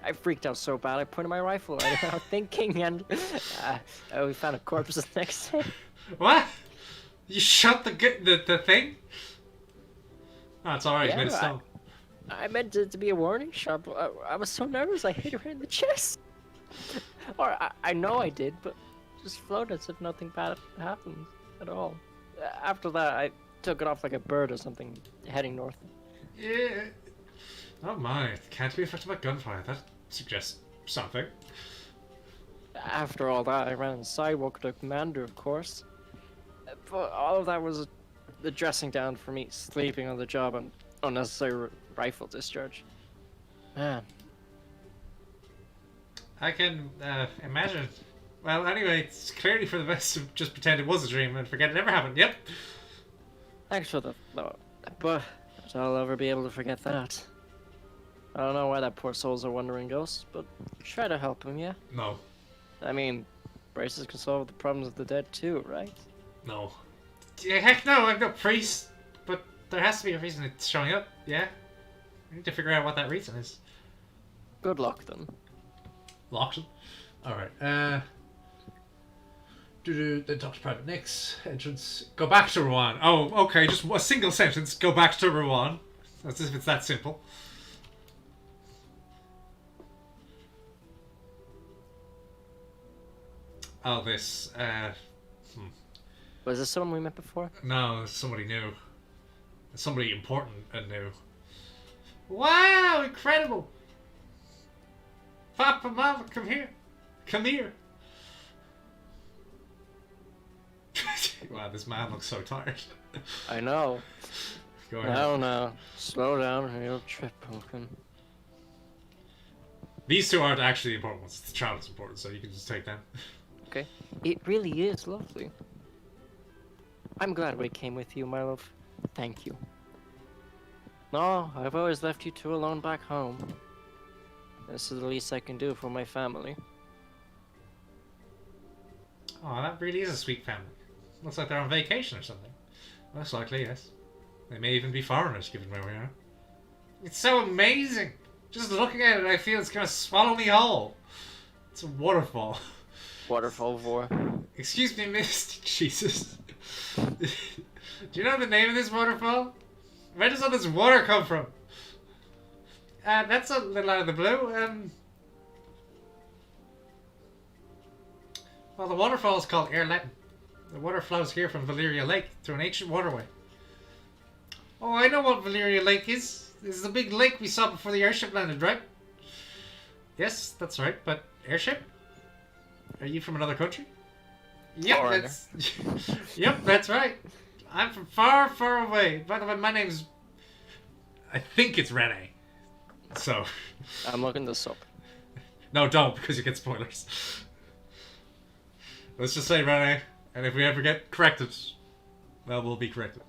I freaked out so bad I pointed my rifle at him without thinking, and we found a corpse the next day. What? You shot the thing? Oh, it's alright, Yeah, made it stop. I meant it to be a warning shot, but I was so nervous I hit her in the chest. Or I know I did, but just floated as if nothing bad happened at all. After that, I took it off like a bird or something, heading north. Yeah. Oh my, can't be affected by gunfire. That suggests something. After all that, I ran on the sidewalk to the commander, of course. But all of that was the dressing down for me sleeping on the job and unnecessary rifle discharge. Man. I can imagine. Well, anyway, it's clearly for the best to just pretend it was a dream and forget it ever happened. Yep. Thanks for the thought, but I'll ever be able to forget that. I don't know why that poor soul's a wandering ghost, but try to help him, yeah? No. I mean, braces can solve the problems of the dead too, right? No. Yeah, heck no, I'm no priest. But there has to be a reason it's showing up, yeah? We need to figure out what that reason is. Good luck, then. Locked it? Alright, then talk to Private Nick's entrance. Go back to Rouen. Oh, okay, just a single sentence. Go back to Rouen. As if it's that simple. Oh, this, Was this someone we met before? No, somebody new. Somebody important and new. Wow, incredible! Papa, Mama, come here. Come here. Wow, this man looks so tired. I know. Go ahead. I don't know. Slow down or you'll trip, Pumpkin. These two aren't actually the important ones. The child is important, so you can just take them. Okay. It really is lovely. I'm glad we came with you, my love. Thank you. No, I've always left you two alone back home. This is the least I can do for my family. Oh, that really is a sweet family. Looks like they're on vacation or something. Most likely, yes. They may even be foreigners, given where we are. It's so amazing! Just looking at it, I feel it's gonna swallow me whole. It's a waterfall. Waterfall vor. Excuse me, miss. Jesus. Do you know the name of this waterfall? Where does all this water come from? That's a little out of the blue. Well, the waterfall is called Heirloom. The water flows here from Valyria Lake through an ancient waterway. Oh, I know what Valyria Lake is. This is the big lake we saw before the airship landed, right? Yes, that's right, but airship? Are you from another country? Yep, Foreigner. that's... Yep, that's right. I'm from far, far away. By the way, my name's... I think it's Rene. So... I'm looking this up. No, don't, because you get spoilers. Let's just say Rene, and if we ever get corrected, well, we'll be corrected.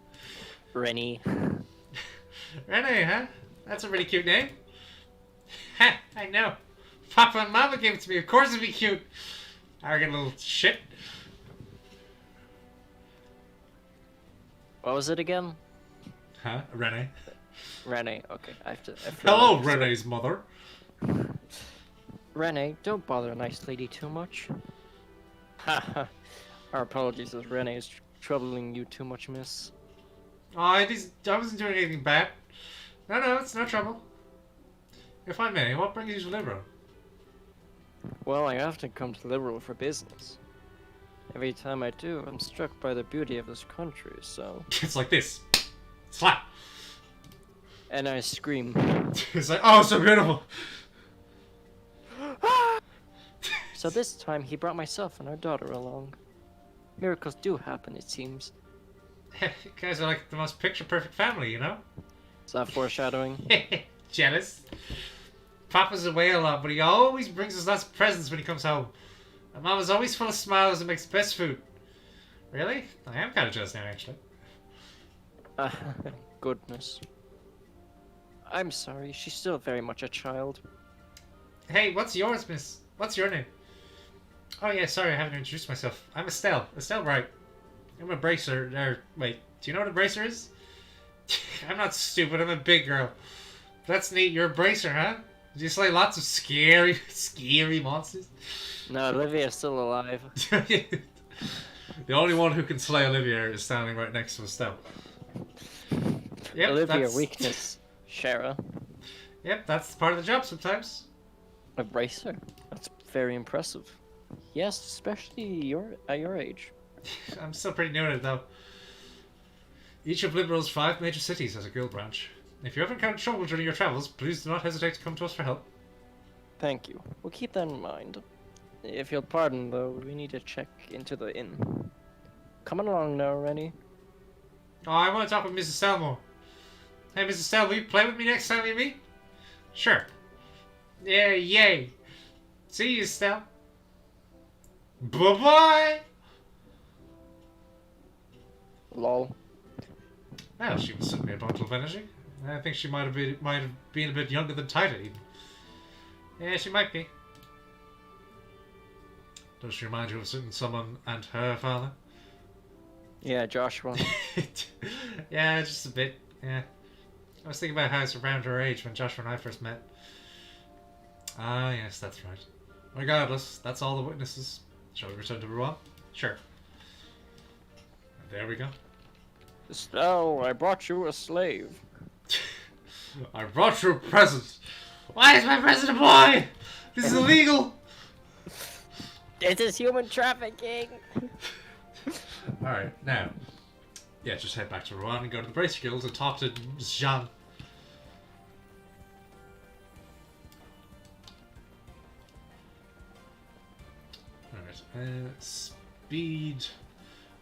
Rennie. Rene, huh? That's a really cute name. Ha, I know. Papa and Mama gave it to me. Of course it'd be cute. Arrogant little shit. What was it again? Huh? Rene. Rennie. Okay, I have to. Hello, Rene's mother. Rennie, don't bother a nice lady too much. Haha. Our apologies as Rennie is troubling you too much, miss. Oh, I wasn't doing anything bad. No, it's no trouble. If I may, what brings you to Liberal? Well, I often come to Liberal for business. Every time I do, I'm struck by the beauty of this country, so... It's like this. Slap. And I scream. It's like, oh, so beautiful. So this time, he brought myself and our daughter along. Miracles do happen, it seems. You guys are like the most picture-perfect family, you know? Is that foreshadowing? Jealous? Papa's away a lot, but he always brings us lots of presents when he comes home. And Mama's always full of smiles and makes best food. Really? I am kind of jealous now, actually. Goodness. I'm sorry, she's still very much a child. Hey, what's yours, miss? What's your name? Oh yeah, sorry, I haven't introduced myself. I'm Estelle. Estelle Bright. I'm a bracer. Wait, do you know what a bracer is? I'm not stupid, I'm a big girl. That's neat, you're a bracer, huh? Do you slay lots of scary, scary monsters? No, Olivia's still alive. The only one who can slay Olivia is standing right next to Estelle. Yep, Olivia, weakness. Shara. Yep, that's part of the job sometimes. A bracer? That's very impressive. Yes, especially at your age. I'm still pretty new at it, though. Each of Liberal's 5 major cities has a guild branch. If you ever encounter trouble during your travels, please do not hesitate to come to us for help. Thank you. We'll keep that in mind. If you'll pardon, though, we need to check into the inn. Coming along now, Rennie. Oh, I want to talk with Mrs. Selmore. Hey, Mrs. Sel, will you play with me next time we meet? Sure. Yeah, yay. See you, Estelle. Bye-bye! Lol. Well, she was certainly a bundle of energy. I think she might have been a bit younger than Tita, even. Yeah, she might be. Does she remind you of certain someone and her father? Yeah, Joshua. Yeah, just a bit, yeah. I was thinking about how it's around her age when Joshua and I first met. Ah, yes, that's right. Regardless, that's all the witnesses. Shall we return to Rouen? Sure. And there we go. Estelle, I brought you a slave. I brought you a present. Why is my present a boy? This is illegal. This is human trafficking. Alright, now. Yeah, just head back to Rouen and go to the Bracer Guild and talk to Jean. Alright, speed.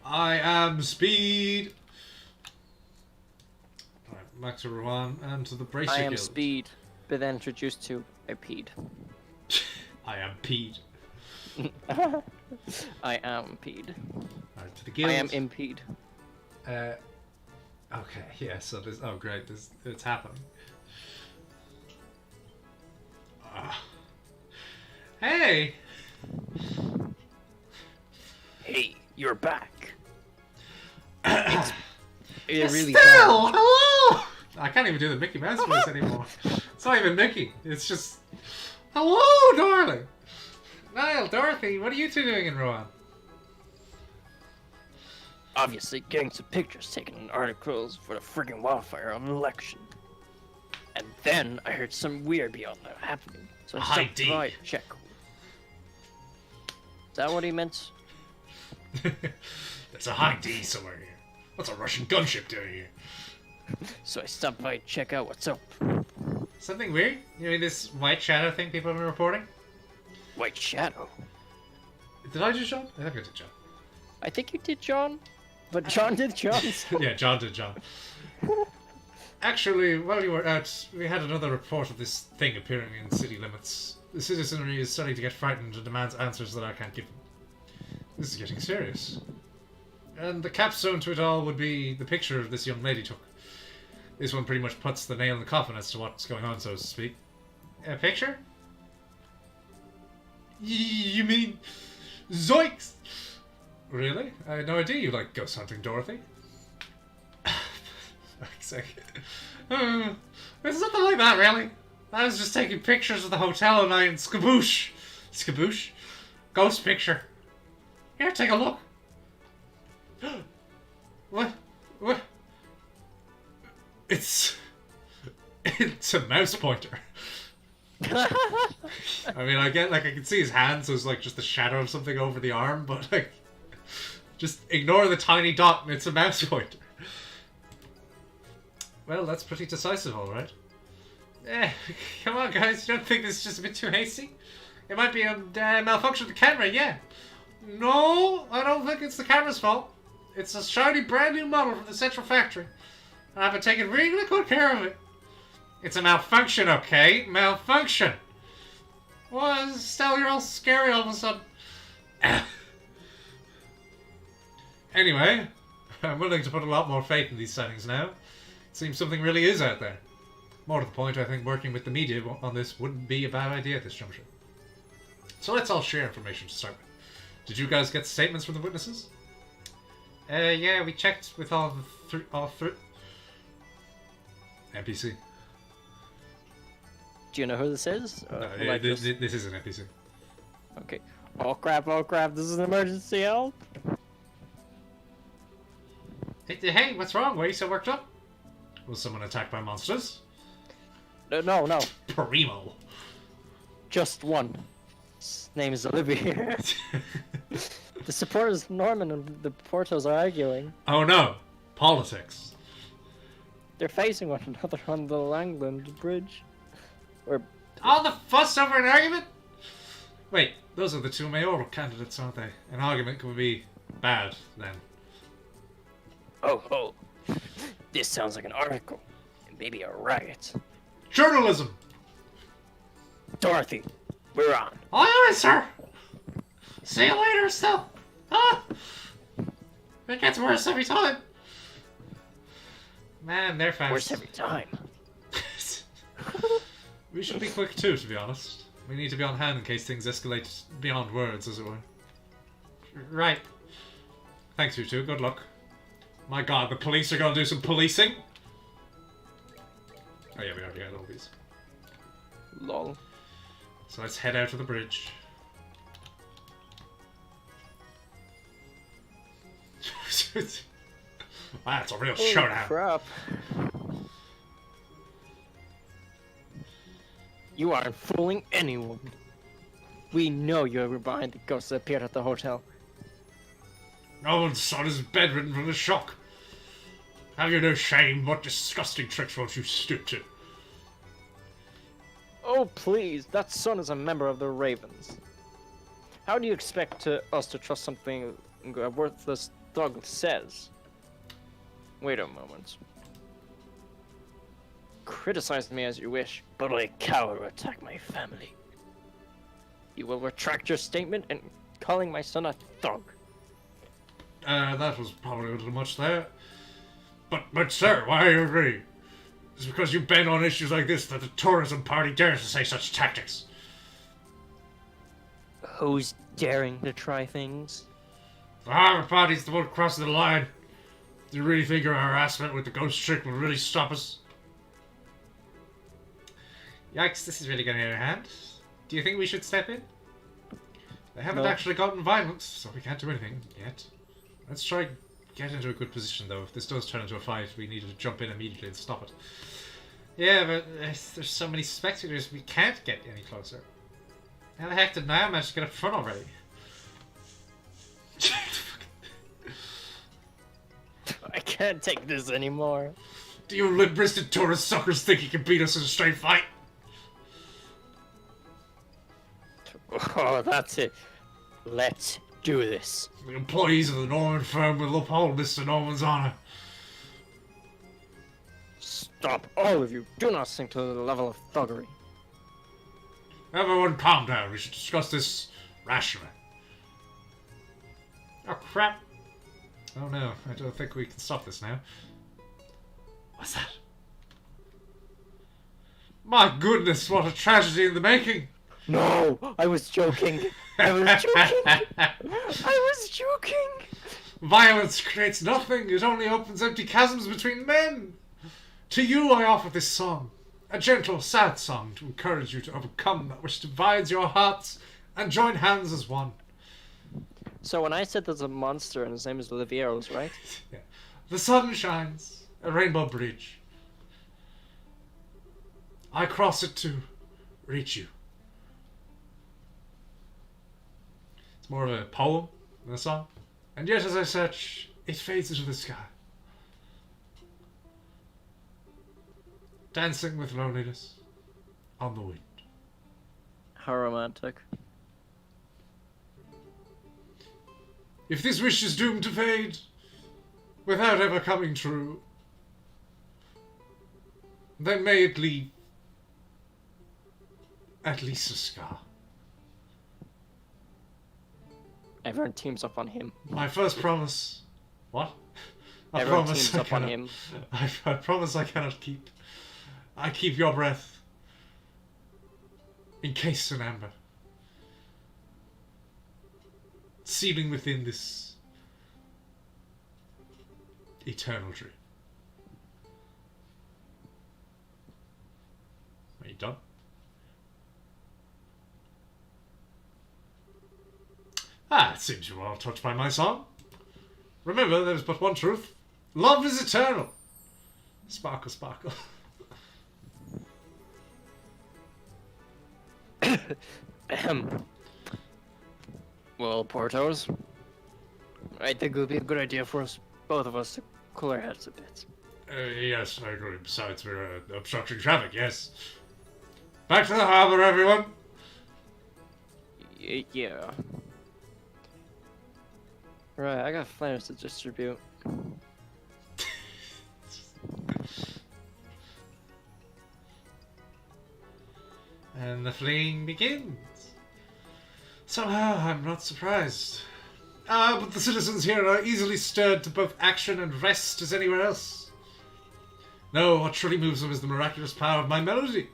I am speed. Alright, back to Rouen and to the Bracer Guild. I am speed, but then introduced to a peed. I am peed. I am peed. Alright, to the guild. I am impede. Okay, yeah, so there's... Oh, great, it's happening. Hey! Hey, you're back. It's really Estelle, bad. hello! I can't even do the Mickey Mouse voice anymore. It's not even Mickey. It's just... Hello, darling! Niall, Dorothy, what are you two doing in Rouen? Obviously, getting some pictures taken in articles for the friggin' wildfire on election. And then I heard some weird beyond that happening, so I High stopped D. by to check. Is that what he meant? There's a high D somewhere here. What's a Russian gunship doing here? So I stopped by to check out what's up. Something weird? You mean this white shadow thing people have been reporting? White Shadow? Did I do John? I think I did John. I think you did, John. But John did John's. Yeah, John did John. Actually, while you were out, we had another report of this thing appearing in city limits. The citizenry is starting to get frightened and demands answers that I can't give them. This is getting serious. And the capstone to it all would be the picture this young lady took. This one pretty much puts the nail in the coffin as to what's going on, so to speak. A picture? You mean... Zoinks! Really? I had no idea you like ghost hunting, Dorothy. Fuck's sake. It's nothing like that, really. I was just taking pictures of the hotel and I in Skaboosh. Skaboosh? Ghost picture. Here, take a look. What? What? It's a mouse pointer. I mean, I get, like, I can see his hand, so it's like just the shadow of something over the arm, but like, just ignore the tiny dot and it's a mouse pointer. Well, that's pretty decisive, alright. Come on, guys, you don't think this is just a bit too hasty? It might be a malfunction of the camera, yeah. No, I don't think it's the camera's fault. It's a shiny brand new model from the central factory. And I've been taking really good care of it. It's a malfunction, okay? Malfunction. What? Estelle, you're all scary all of a sudden. Anyway, I'm willing to put a lot more faith in these settings now. It seems something really is out there. More to the point, I think working with the media on this wouldn't be a bad idea at this juncture. So let's all share information to start with. Did you guys get statements from the witnesses? Yeah, we checked with all three. NPC. Do you know who this is? This is an NPC. Okay. Oh crap, this is an emergency help. Hey, what's wrong? Why are you so worked up? Was someone attacked by monsters? No. Primo. Just one. His name is Olivia. The supporters Norman and the Portos are arguing. Oh no. Politics. They're facing one another on the Langland Bridge. All the fuss over an argument? Wait, those are the two mayoral candidates, aren't they? An argument could be bad, then. Oh. This sounds like an article. And maybe a riot. Journalism! Dorothy, we're on. Aye, aye, sir! See you later, still. Ah! It gets worse every time. Man, they're fast. Worse every time. We should be quick too, to be honest. We need to be on hand in case things escalate beyond words, as it were. Right. Thanks, you two. Good luck. My god, the police are gonna do some policing? Oh yeah, we already had all these. Lol. So let's head out to the bridge. Wow, it's a real showdown. Crap. You aren't fooling anyone. We know you were behind the ghosts that appeared at the hotel. No one's son is bedridden from the shock. Have you no shame? What disgusting tricks won't you stoop to? Oh, please. That son is a member of the Ravens. How do you expect us to trust something a worthless thug says? Wait a moment. Criticize me as you wish, but a coward will attack my family. You will retract your statement and calling my son a thug. That was probably a little much there. But sir, why are you agree? It's because you bend on issues like this that the tourism party dares to say such tactics. Who's daring to try things? The Harbour Party's the one crossing the line. Do you really think your harassment with the ghost trick will really stop us? Yikes, this is really getting out of hand. Do you think we should step in? They haven't actually gotten violent, so we can't do anything yet. Let's try get into a good position, though. If this does turn into a fight, we need to jump in immediately and stop it. Yeah, but there's so many spectators, we can't get any closer. How the heck did Niall manage to get up front already? I can't take this anymore. Do you limp-wristed tourist suckers think you can beat us in a straight fight? Oh, that's it. Let's do this. The employees of the Norman firm will uphold Mr. Norman's honor. Stop, all of you. Do not sink to the level of thuggery. Everyone calm down. We should discuss this rationally. Oh, crap. Oh, no. I don't think we can stop this now. What's that? My goodness, what a tragedy in the making. No, I was joking. I was joking. Violence creates nothing. It only opens empty chasms between men. To you I offer this song. A gentle, sad song to encourage you to overcome that which divides your hearts and join hands as one. So when I said there's a monster and his name is Olivieros, right? Yeah. The sun shines. A rainbow bridge. I cross it to reach you. It's more of a poem than a song. And yet as I search, it fades into the sky. Dancing with loneliness on the wind. How romantic. If this wish is doomed to fade, without ever coming true, then may it leave at least a scar. Everyone teams up on him. My first promise. What? Everyone teams up on him. I promise I cannot keep. I keep your breath. Encased in amber. Sealing within this eternal dream. Are you done? Ah, it seems you are all touched by my song. Remember, there is but one truth. Love is eternal. Sparkle, sparkle. Well, Portos, I think it would be a good idea for us, both of us, to cool our heads a bit. Yes, I agree. Besides, we're obstructing traffic, yes. Back to the harbour, everyone. Yeah. Right, I got flares to distribute. And the fleeing begins. Somehow, I'm not surprised. But the citizens here are easily stirred to both action and rest as anywhere else. No, what truly moves them is the miraculous power of my melody.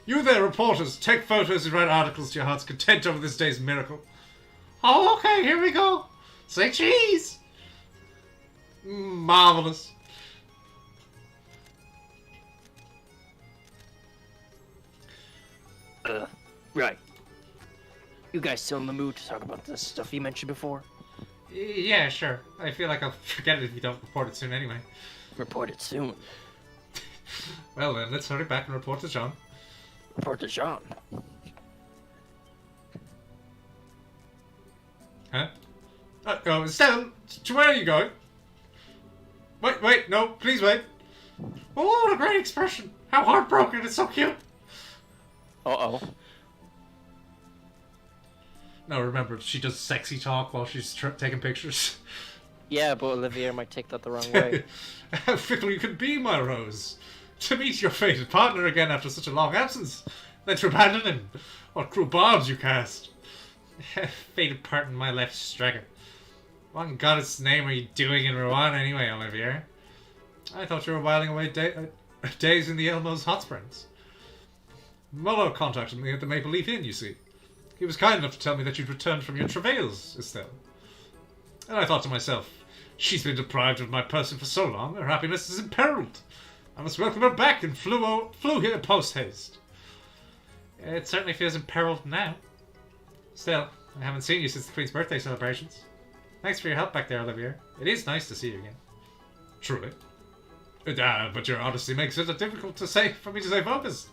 You there, reporters, take photos and write articles to your heart's content over this day's miracle. Oh, okay, here we go. Say cheese. Marvelous. Right. You guys still in the mood to talk about this stuff you mentioned before? Yeah, sure. I feel like I'll forget it if you don't report it soon anyway. Report it soon. Well then, let's hurry back and report to John. Report to John. Huh? Oh, Estelle, to where are you going? Wait, no, please wait. Oh, what a great expression. How heartbroken, it's so cute. Uh-oh. No, remember, she does sexy talk while she's taking pictures. Yeah, but Olivier might take that the wrong way. How fickle you can be, my rose. To meet your fated partner again after such a long absence. Then to abandon him. What cruel barbs you cast. Fated partner, my left striker. What in God's name are you doing in Rouen anyway, Olivier? I thought you were whiling away days in the Elmo's hot springs. Mullo contacted me at the Maple Leaf Inn, you see. He was kind enough to tell me that you'd returned from your travails, Estelle. And I thought to myself, she's been deprived of my person for so long, her happiness is imperiled. I must welcome her back and flew here post-haste. It certainly feels imperiled now. Still, I haven't seen you since the Queen's birthday celebrations. Thanks for your help back there, Olivier. It is nice to see you again. Truly. But your honesty makes it difficult for me to stay focused.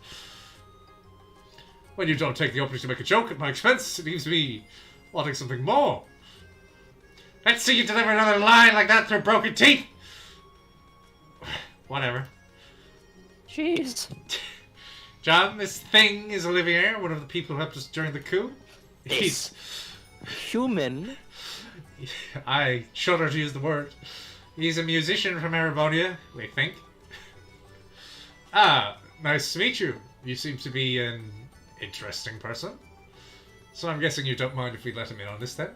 When you don't take the opening to make a joke at my expense, it leaves me wanting something more. Let's see you deliver another line like that through broken teeth! Whatever. Jeez. John, this thing is Olivier, one of the people who helped us during the coup. This human? I shudder to use the word. He's a musician from Erebonia, we think. Ah, nice to meet you. You seem to be an interesting person. So I'm guessing you don't mind if we let him in on this then?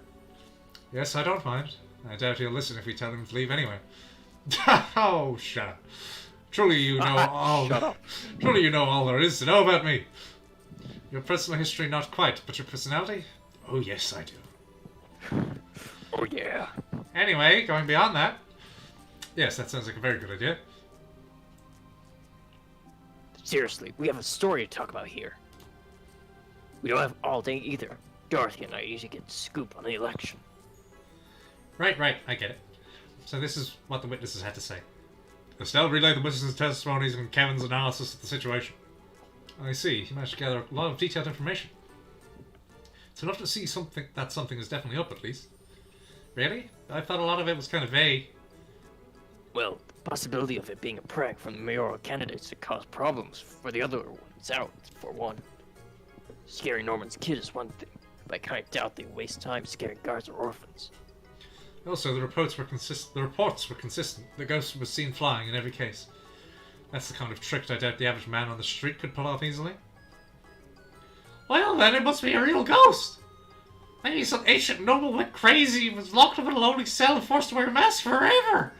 Yes, I don't mind. I doubt he'll listen if we tell him to leave anyway. Oh, shut up. Truly you know all Shut up. Truly you know all there is to know about me. Your personal history not quite, but your personality? Oh yes, I do. Oh yeah. Anyway, going beyond that. Yes, that sounds like a very good idea. Seriously, we have a story to talk about here. We don't have all day either. Dorothy and I usually get the scoop on the election. Right, I get it. So this is what the witnesses had to say. Estelle relayed the witnesses' testimonies and Kevin's analysis of the situation. I see, he managed to gather a lot of detailed information. It's enough to see something is definitely up, at least. Really? I thought a lot of it was kind of vague. Well, the possibility of it being a prank from the mayoral candidates to cause problems for the other ones out, for one. Scaring Norman's kid is one thing, but I kind of doubt they waste time scaring guards or orphans. Also, the reports were consistent. The ghost was seen flying in every case. That's the kind of trick I doubt the average man on the street could pull off easily. Well, then it must be a real ghost. Maybe some ancient noble went crazy and was locked up in a lonely cell and forced to wear a mask forever.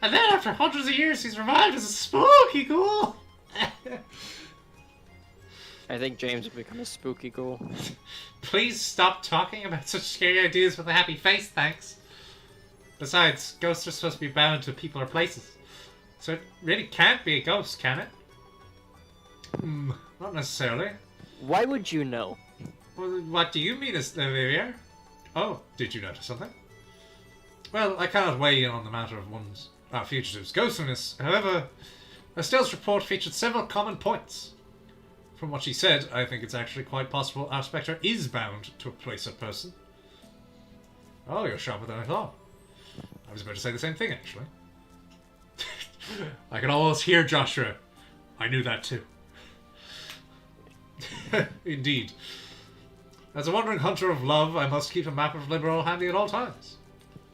And then after hundreds of years, he's revived as a spooky ghoul. I think James will become a spooky ghoul. Please stop talking about such scary ideas with a happy face, thanks. Besides, ghosts are supposed to be bound to people or places. So it really can't be a ghost, can it? Not necessarily. Why would you know? Well, what do you mean, Vivier? Oh, did you notice something? Well, I cannot weigh in on the matter of one's fugitive's ghostliness. However, Estelle's report featured several common points. From what she said, I think it's actually quite possible our Spectre is bound to a place or person. Oh, you're sharper than I thought. I was about to say the same thing, actually. I can almost hear Joshua. I knew that too. Indeed. As a wandering hunter of love, I must keep a map of Liberal handy at all times.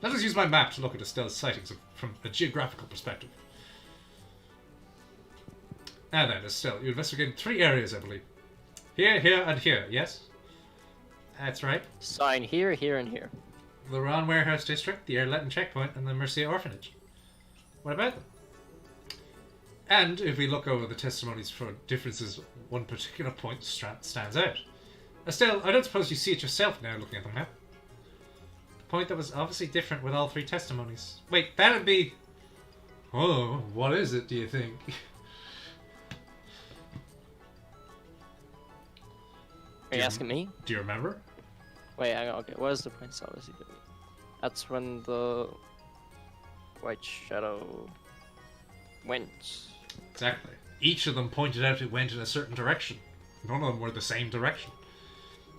Let us use my map to look at Estelle's sightings from a geographical perspective. Now then, Estelle, you investigated 3 areas, I believe. Here, here, and here, yes? That's right. Sign here, here, and here. The Ron Warehouse District, the Heirloom Checkpoint, and the Mercia Orphanage. What about them? And if we look over the testimonies for differences, one particular point stands out. Estelle, I don't suppose you see it yourself now looking at the map. The point that was obviously different with all 3 testimonies. Wait, that'd be... Oh, what is it, do you think? Are you asking me? Do you remember? Wait, hang on, okay, what is the point obviously different? That's when the White Shadow went. Exactly. Each of them pointed out it went in a certain direction. None of them were the same direction.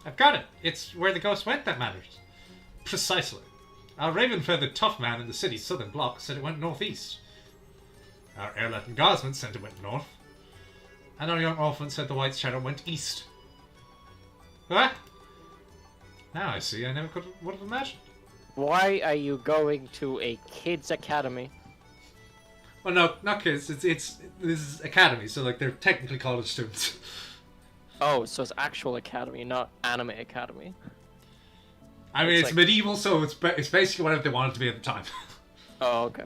I've got it. It's where the ghost went that matters. Precisely. Our raven-feathered tough man in the city's southern block said it went northeast. Our Erlet and Gosman said it went north. And our young orphan said the White Shadow went east. What? Now I see. I never would have imagined. Why are you going to a kids' academy? Well, no, not kids. This is academy, so like they're technically college students. Oh, so it's actual academy, not anime academy. I mean, it's medieval, so it's basically whatever they wanted to be at the time. Oh, okay.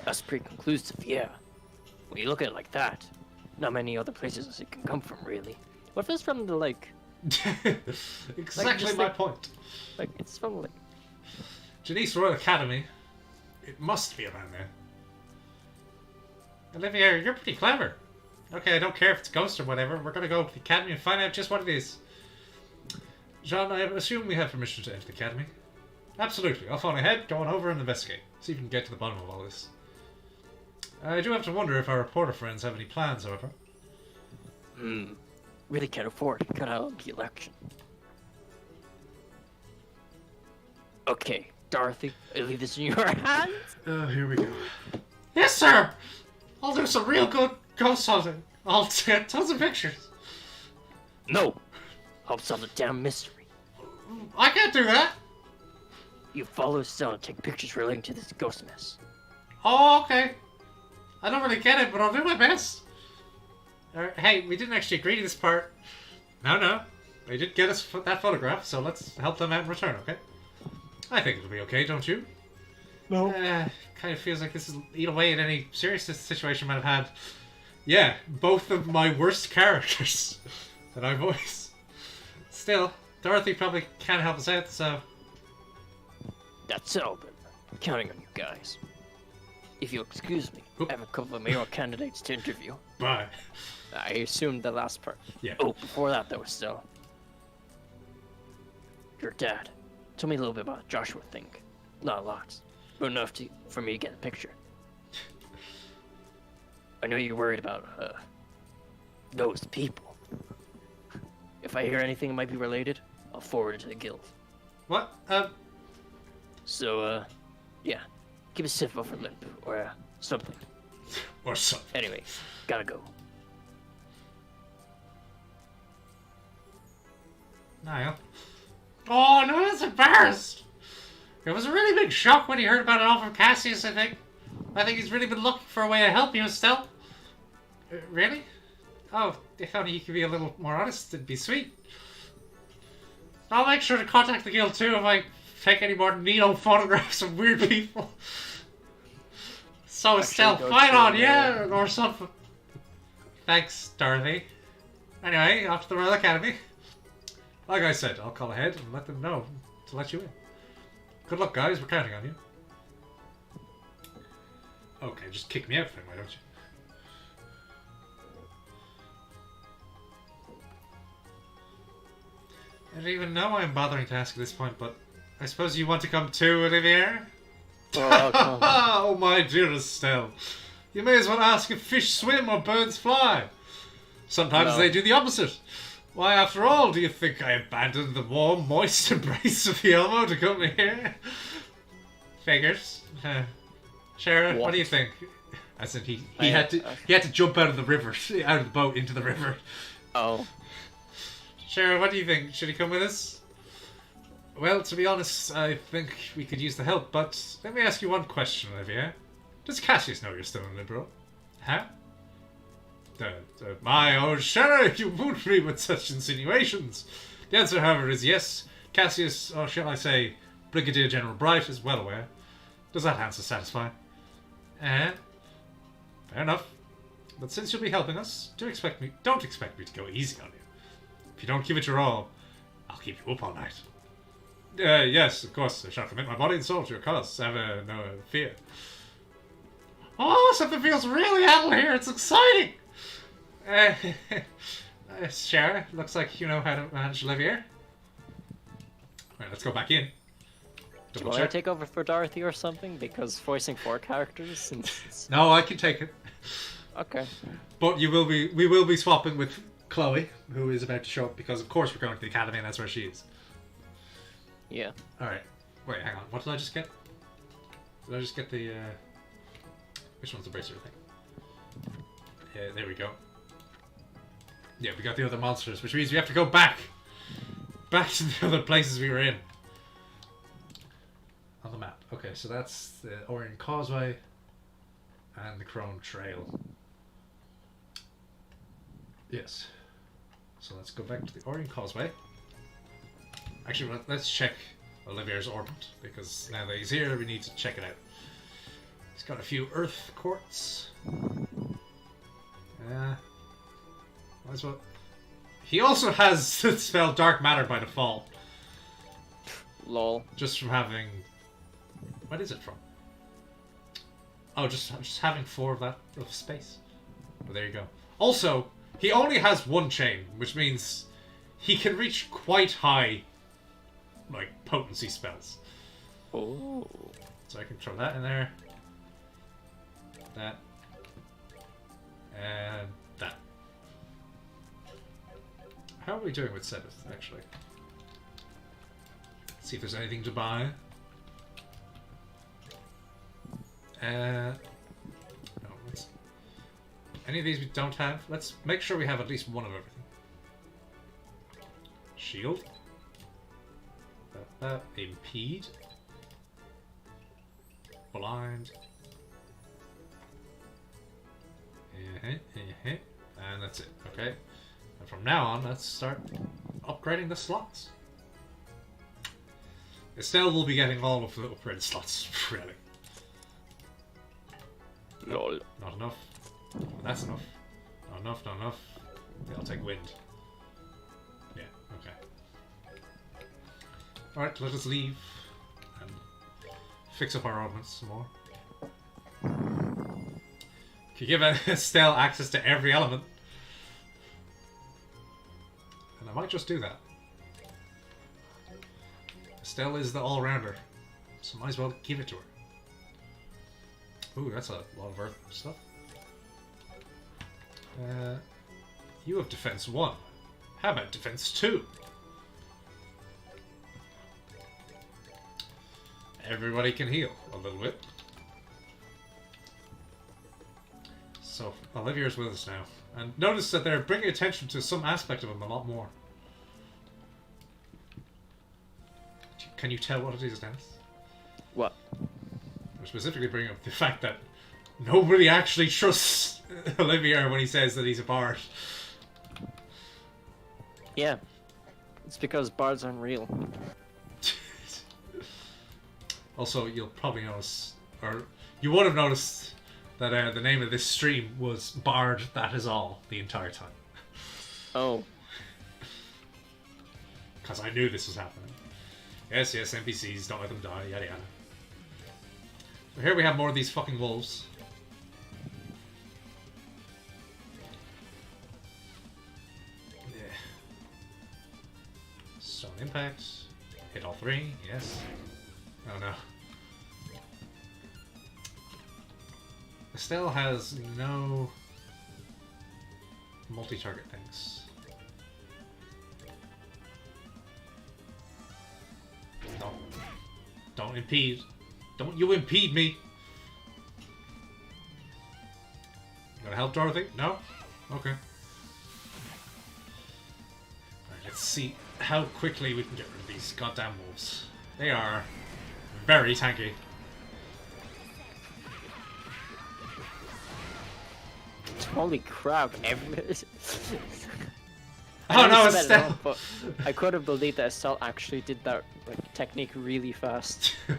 That's pretty conclusive, yeah. When you look at it like that, not many other places it can come from, really. What if it's from the, like... Exactly my point. Like, it's from, like... Janice Royal Academy. It must be around there. Olivia, you're pretty clever. Okay, I don't care if it's a ghost or whatever. We're gonna go to the academy and find out just what it is. Jean, I assume we have permission to enter the academy. Absolutely. Off on ahead, go on over and investigate. See if we can get to the bottom of all this. I do have to wonder if our reporter friends have any plans, however. Really can't afford to cut out the election. Okay, Dorothy, I leave this in your hands. Here we go. Yes, sir! I'll do some real good ghost hunting. I'll get tons of pictures. No! Help solve the damn mystery. I can't do that! You follow Estelle and take pictures relating to this ghost mess. Oh, okay. I don't really get it, but I'll do my best. Hey, we didn't actually agree to this part. No. They did get us that photograph, so let's help them out in return, okay? I think it'll be okay, don't you? No. Kind of feels like this will eat away at any serious situation I might have had. Yeah, both of my worst characters that I voice. Still, Dorothy probably can't help us out, so... That's all, but I'm counting on you guys. If you'll excuse me, I have a couple of mayoral candidates to interview. Bye. I assumed the last part. Yeah. Oh, before that, though, still. Your dad. Tell me a little bit about Joshua thing. Not a lot, but enough for me to get a picture. I know you're worried about, those people. If I hear anything that might be related, I'll forward it to the guild. What? So, yeah. Give a sip of her lip, or, something. Or something. Anyway, gotta go. Niall. Oh, no, that's embarrassed. It was a really big shock when he heard about it all from Cassius, I think. I think he's really been looking for a way to help you, Estelle. Really? Oh, if only you could be a little more honest, it'd be sweet. I'll make sure to contact the guild too if I take any more neato photographs of weird people. So Estelle, fight on, yeah, or something. Thanks, Dorothy. Anyway, off to the Royal Academy. Like I said, I'll call ahead and let them know to let you in. Good luck, guys. We're counting on you. Okay, just kick me out then, why don't you? I don't even know why I'm bothering to ask at this point, but I suppose you want to come too, Olivier? Oh, come on. Oh, my dearest Estelle. You may as well ask if fish swim or birds fly. Sometimes they do the opposite. Why, after all, do you think I abandoned the warm, moist embrace of Yelmo to come here? Figures. Shara, what do you think? As in, he had to jump out of the river, out of the boat into the river. Oh. Shara, what do you think? Should he come with us? Well, to be honest, I think we could use the help, but let me ask you one question, Olivia. Does Cassius know you're still a liberal? Huh? My old Shara, you wound me with such insinuations. The answer, however, is yes. Cassius, or shall I say, Brigadier General Bright, is well aware. Does that answer satisfy? Fair enough. But since you'll be helping us, don't expect me to go easy on you. If you don't give it your all, I'll keep you up all night. Yes, of course, I shall commit my body and soul to your cause. Have no fear. Oh, something feels really idle here. It's exciting. Shara, looks like you know how to manage Olivier. Right, let's go back in. Do you want to take over for Dorothy or something? Because voicing 4 characters. No, I can take it. Okay. But we will be swapping with Chloe, who is about to show up because, of course, we're going to the academy, and that's where she is. Yeah. All right. Wait, hang on. What did I just get? Did I just get the? Which one's the bracer thing? Yeah, there we go. Yeah, we got the other monsters, which means we have to go back to the other places we were in on the map. Okay, so that's the Orient Causeway and the Crone Trail. Yes. So let's go back to the Orient Causeway. Actually, let's check Olivier's orbit, because now that he's here, we need to check it out. He's got a few earth quartz. Might as well. He also has the spell Dark Matter by default. Lol. Just from having... What is it from? Oh, just having 4 of that of space. Well, there you go. Also, he only has 1 chain, which means he can reach quite high, like, potency spells. Oh. So I can throw that in there. That. And that. How are we doing with Sebeth, actually? Let's see if there's anything to buy. No, any of these we don't have. Let's make sure we have at least one of everything. Shield. Impede. Blind. And that's it, okay? And from now on, let's start upgrading the slots. Estelle will be getting all of the upgraded slots, really. Lol. Not enough. That's enough. Not enough, not enough. Yeah, I'll take wind. Yeah, okay. Alright, let us leave and fix up our ordnance some more. Can give Estelle access to every element. And I might just do that. Estelle is the all-rounder, so might as well give it to her. Ooh, that's a lot of earth stuff. You have defense 1. How about defense 2? Everybody can heal a little bit. So, Olivier's with us now. And notice that they're bringing attention to some aspect of him a lot more. Can you tell what it is, Dennis? What? They're specifically bringing up the fact that nobody actually trusts Olivier when he says that he's a bard. Yeah. It's because bards aren't real. Also, you'll probably notice, or you would have noticed, that the name of this stream was Bard That Is All the entire time. Oh. Because I knew this was happening. Yes, NPCs, don't let them die, yada yada. So here we have more of these fucking wolves. Yeah. Stone impact. Hit all three, yes. Oh no. Estelle has no multi-target things. Don't impede. Don't you impede me. Gonna help Dorothy? No? Okay. Alright, let's see how quickly we can get rid of these goddamn wolves. They are very tanky. Holy crap! Oh no, sped it Estelle! up, but I could have believed that Estelle actually did that technique really fast. Okay,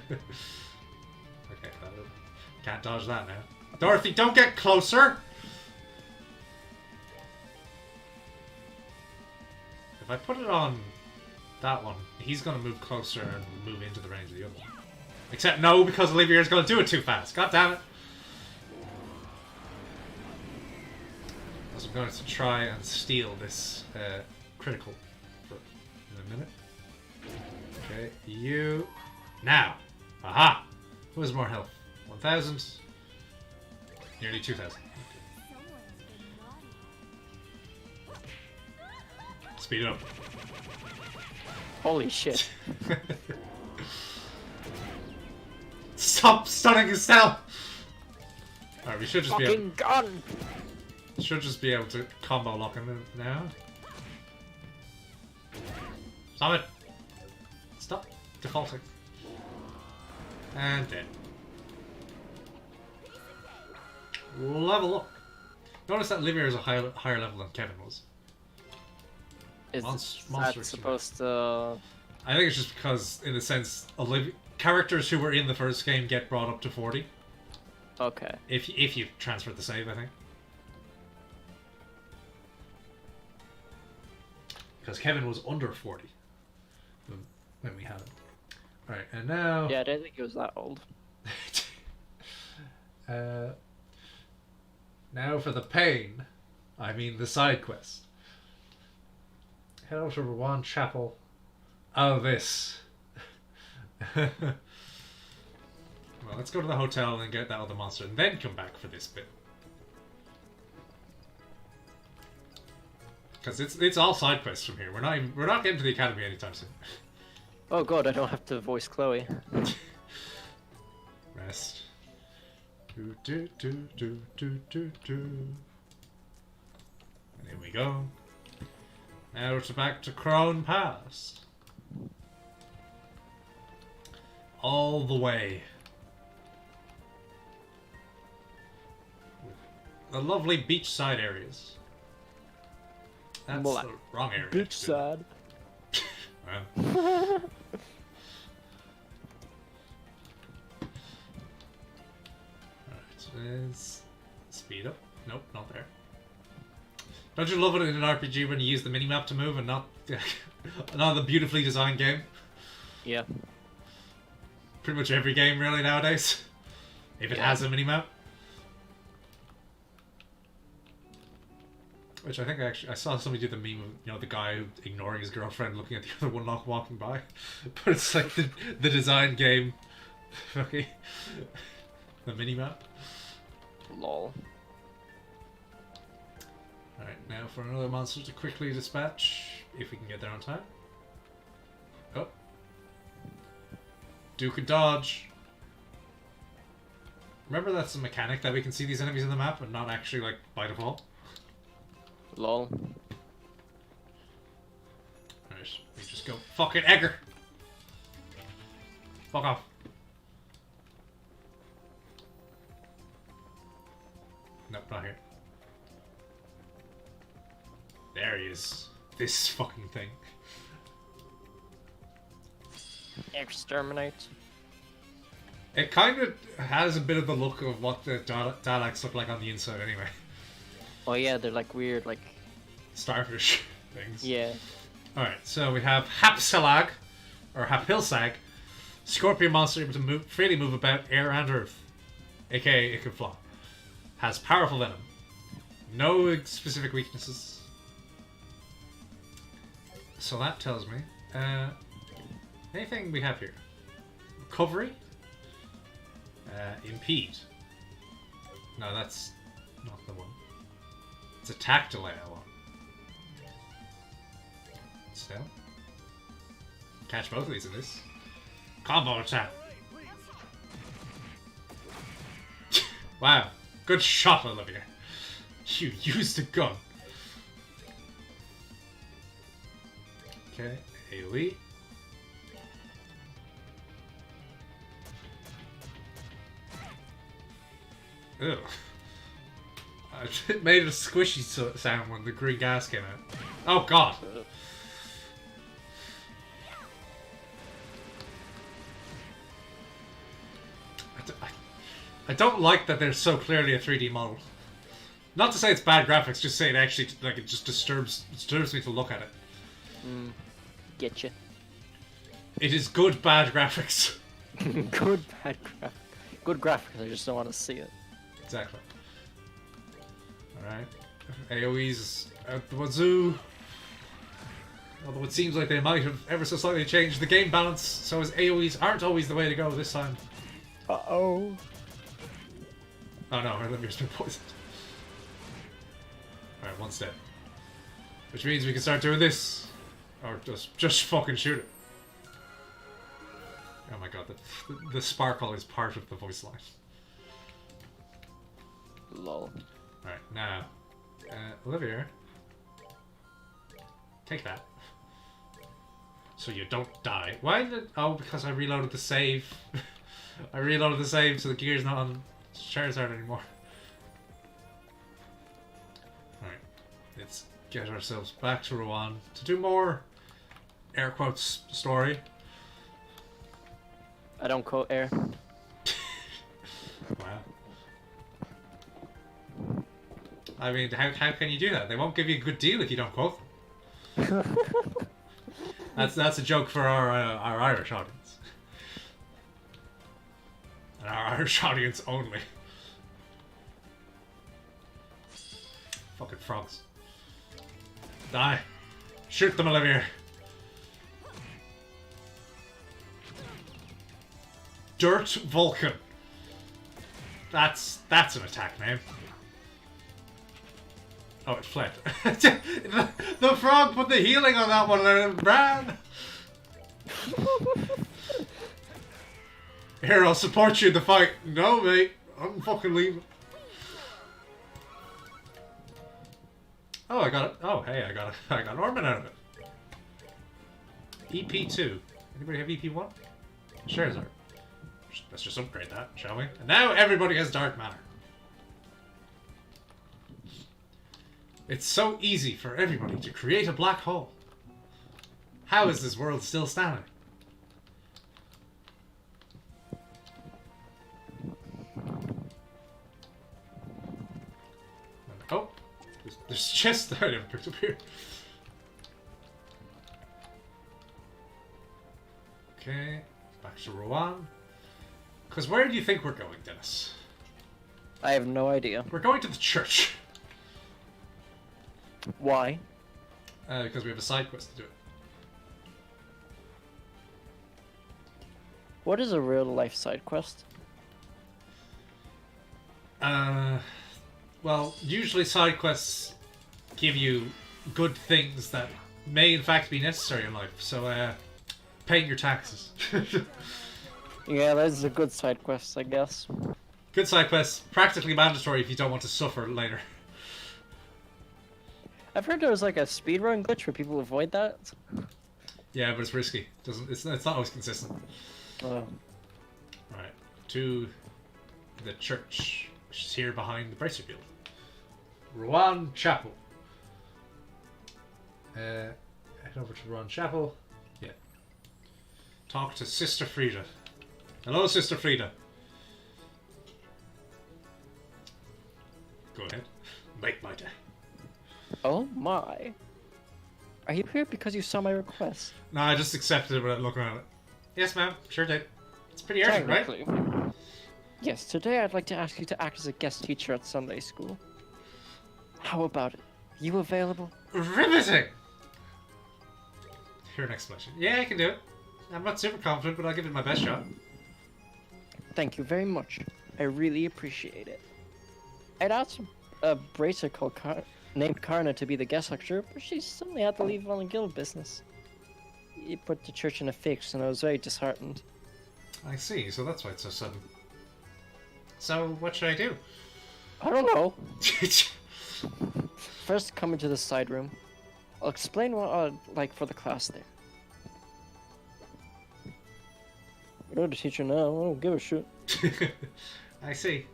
can't dodge that now. Dorothy, don't get closer! If I put it on that one, he's gonna move closer and move into the range of the other one. Except no, because Olivier's gonna do it too fast. God damn it! I'm going to try and steal this critical in a minute. Okay, you... Now! Aha! Who has more health? 1,000? Nearly 2,000. Speed it up. Holy shit. Stop stunning Estelle! Alright, we should just be able... Fucking gun! Should just be able to combo lock him now. Stop it! Stop defaulting. And dead. Level up. Notice that Olivier is a higher level than Kevin was. Is Monster that supposed to... I think it's just because, in a sense, characters who were in the first game get brought up to 40. Okay. If you transfer the save, I think. Because Kevin was under 40 when we had him. Alright, and now... Yeah, I don't think he was that old. Now for the pain. I mean the side quest. Head over to Rowan Chapel. Oh, this. Well, let's go to the hotel and get that other monster and then come back for this bit. Because it's all side quests from here. We're not getting to the academy anytime soon. Oh god, I don't have to voice Chloe. Rest. Do. And here we go. Now it's back to Crone Pass. All the way. The lovely beachside areas. That's More the wrong area. Bitch sad. Well. Alright, let's speed up. Nope, not there. Don't you love it in an RPG when you use the minimap to move and not not the beautifully designed game? Yeah. Pretty much every game really nowadays. If it has a minimap. Which I think I saw somebody do the meme of, you know, the guy ignoring his girlfriend looking at the other one not walking by. But it's like the design game. Okay. The minimap. Lol. Alright, now for another monster to quickly dispatch, if we can get there on time. Oh. Duke and dodge. Remember that's a mechanic that we can see these enemies on the map and not actually like by default? Lol. Alright, we just go fucking Egger! Fuck off. Nope, not here. There he is. This fucking thing. Exterminate. It kind of has a bit of the look of what the Daleks look like on the inside anyway. Oh yeah, they're like weird, like... Starfish things. Yeah. Alright, so we have Hapsalak, or Hapsalak, scorpion monster able to freely move about air and earth. AKA, it can fly. Has powerful venom. No specific weaknesses. So that tells me... anything we have here? Recovery? Impede. No, that's not the one. It's attack delay I want. Still. Catch both of these in this. Combo attack. Wow. Good shot, Olivia. You used a gun. Okay, AoE. Ew. It made a squishy sound when the green gas came out. Oh god! I don't like that they're so clearly a 3D model. Not to say it's bad graphics, just say it actually, like, it just disturbs me to look at it. Get you. It is good bad graphics. Good bad graphics. Good graphics, I just don't want to see it. Exactly. Alright. AoE's out the wazoo. Although it seems like they might have ever so slightly changed the game balance, so his AoEs aren't always the way to go this time. Uh-oh. Oh no, Olivia's been poisoned. Alright, one step. Which means we can start doing this. Or just fucking shoot it. Oh my god, the sparkle is part of the voice line. Lol. Alright, now. Olivia. Take that. So you don't die. Why did... Oh, because I reloaded the save. I reloaded the save so the gear's not on Charizard anymore. Alright. Let's get ourselves back to Rouen to do more air quotes story. I don't quote air. Wow. I mean, how can you do that? They won't give you a good deal if you don't quote them. That's a joke for our Irish audience. And our Irish audience only. Fucking frogs. Die. Shoot them, Olivia. Dirt Vulcan. That's an attack name. Oh, it fled. The frog put the healing on that one and it ran. Here, I'll support you in the fight. No, mate. I'm fucking leaving. Oh, I got it. Oh, hey, I got an ornament out of it. EP2. Anybody have EP1? Charizard. Let's just upgrade that, shall we? And now everybody has Dark Matter. It's so easy for everybody to create a black hole. How is this world still standing? Oh, there's chests that I never picked up here. Okay, back to Rouen. Because where do you think we're going, Dennis? I have no idea. We're going to the church. Why? Because we have a side quest to do it. What is a real life side quest? Well, usually side quests give you good things that may in fact be necessary in life. So, paying your taxes. Yeah, that's a good side quest, I guess. Good side quests, practically mandatory if you don't want to suffer later. I've heard there was like a speedrun glitch where people avoid that. Yeah, but it's risky. It's not always consistent. Oh. Right, to the church, which is here behind the Bracer Guild. Rouen Chapel. Head over to Ron Chapel. Yeah. Talk to Sister Frida. Hello, Sister Frida. Go ahead. Make my day. Oh my. Are you here because you saw my request? No, I just accepted it without looking at it. Yes, ma'am. Sure did. It's pretty urgent, right? Technically. Yes, today I'd like to ask you to act as a guest teacher at Sunday school. How about it? You available? Riveting! Hear an explanation. Yeah, I can do it. I'm not super confident, but I'll give it my best shot. Thank you very much. I really appreciate it. I'd asked a bracer named Karna to be the guest lecturer, but she suddenly had to leave on the guild business. It put the church in a fix, and I was very disheartened. I see, so that's why it's so sudden. So, what should I do? I don't know. First, come into the side room. I'll explain what I'd like for the class there. You're the teacher now. I don't give a shit. I see.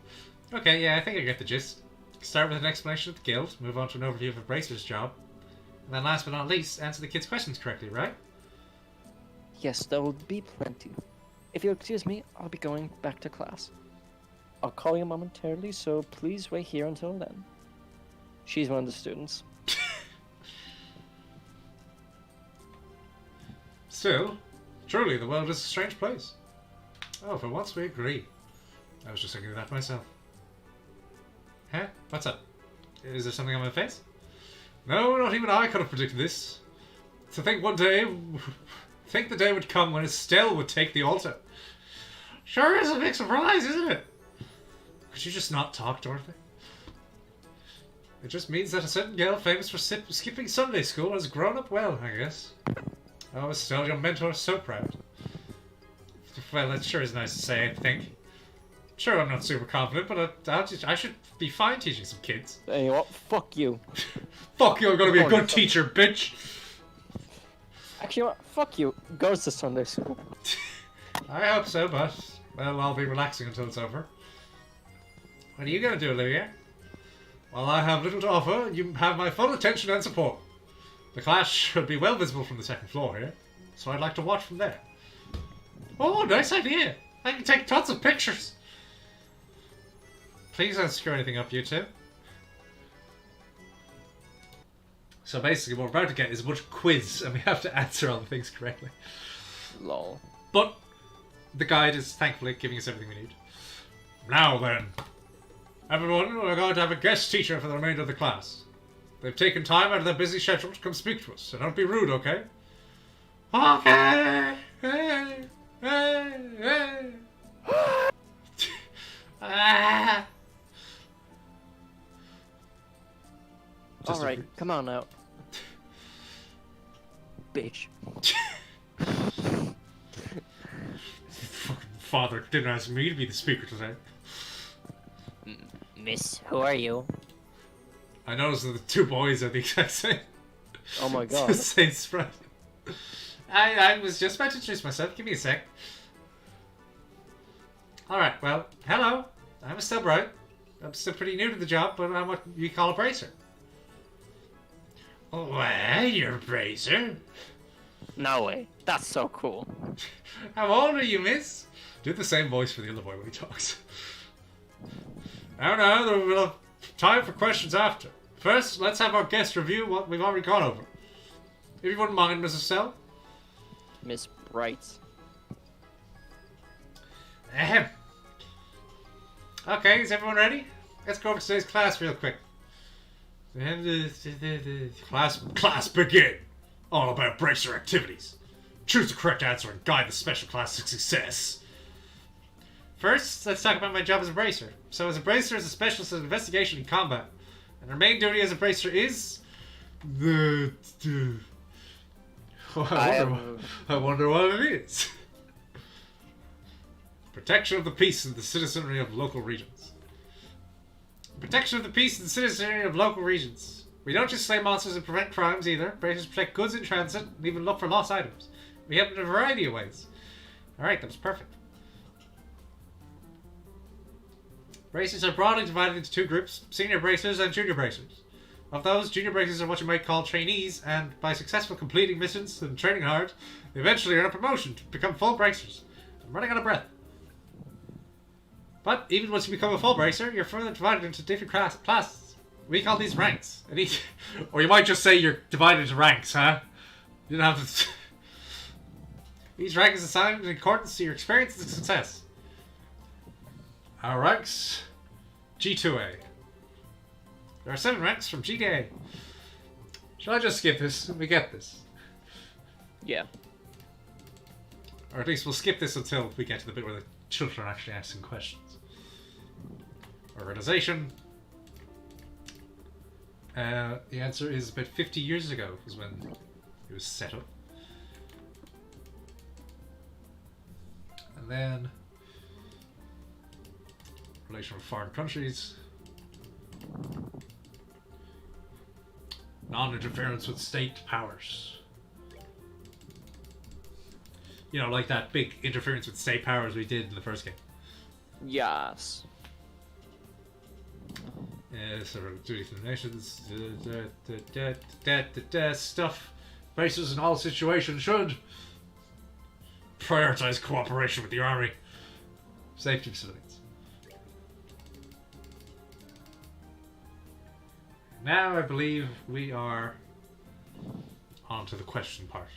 Okay, yeah, I think I get the gist. Start with an explanation of the guild, move on to an overview of a bracer's job, and then last but not least, answer the kids' questions correctly, right? Yes, there will be plenty. If you'll excuse me, I'll be going back to class. I'll call you momentarily, so please wait here until then. She's one of the students. Still, truly, the world is a strange place. Oh, for once we agree. I was just thinking of that myself. Huh? What's up? Is there something on my face? No, not even I could have predicted this. To think one day... think the day would come when Estelle would take the altar. Sure is a big surprise, isn't it? Could you just not talk, Dorothy? It just means that a certain girl famous for skipping Sunday school has grown up well, I guess. Oh, Estelle, your mentor is so proud. Well, that sure is nice to say, I think. Sure, I'm not super confident, but I should be fine teaching some kids. Hey, what? Fuck you. Fuck you, I'm gonna be a good teacher, bitch! Actually, what? Fuck you. Goes to Sunday school. I hope so, but, well, I'll be relaxing until it's over. What are you gonna do, Olivia? While I have little to offer, you have my full attention and support. The class should be well visible from the second floor here, so I'd like to watch from there. Oh, nice idea! I can take tons of pictures! Please don't screw anything up, you two. So basically what we're about to get is a bunch of quiz, and we have to answer all the things correctly. Lol. But the guide is thankfully giving us everything we need. Now then, everyone, we're going to have a guest teacher for the remainder of the class. They've taken time out of their busy schedule to come speak to us, so don't be rude, okay? Okay! Hey! Hey! Hey! Ah! Alright, come on now. Bitch. Fucking father didn't ask me to be the speaker today. Miss, who are you? I noticed that the two boys are the exact same. Oh my god. The same sprite. I was just about to introduce myself. Give me a sec. Alright, well, hello. I'm still bright. I'm still pretty new to the job, but I'm what you call a bracer. Well, you're a bracer. No way. That's so cool. How old are you, miss? Do the same voice for the other boy when he talks. No, we'll have time for questions after. First, let's have our guest review what we've already gone over. If you wouldn't mind, Mrs. Sell. Miss Bright. Ahem. Okay, is everyone ready? Let's go over today's class real quick. Class begin! All about bracer activities. Choose the correct answer and guide the special class to success. First, let's talk about my job as a bracer. So as a bracer is a specialist in investigation and combat. And our main duty as a bracer is... I wonder what it is. Protection of the peace and the citizenry of local regions. Protection of the peace and citizenry of local regions. We don't just slay monsters and prevent crimes either. Bracers protect goods in transit and even look for lost items. We help in a variety of ways. Alright, that was perfect. Bracers are broadly divided into two groups, senior bracers and junior bracers. Of those, junior bracers are what you might call trainees, and by successfully completing missions and training hard, they eventually earn a promotion to become full bracers. I'm running out of breath. But even once you become a full bracer, you're further divided into different classes. We call these ranks. And each, or you might just say you're divided into ranks, huh? You don't have to... Each rank is assigned in accordance to your experience and success. Our ranks... G2A. There are 7 ranks from G to A. Shall I just skip this? We get this. Yeah. Or at least we'll skip this until we get to the bit where the children are actually asking questions. Organization. The answer is about 50 years ago was when it was set up. And then relation with foreign countries. Non-interference with state powers. You know, like that big interference with state powers we did in the first game. Yes. Sort of duty to the nations, stuff. Bases in all situations should prioritize cooperation with the army. Safety of civilians. Now I believe we are on to the question part.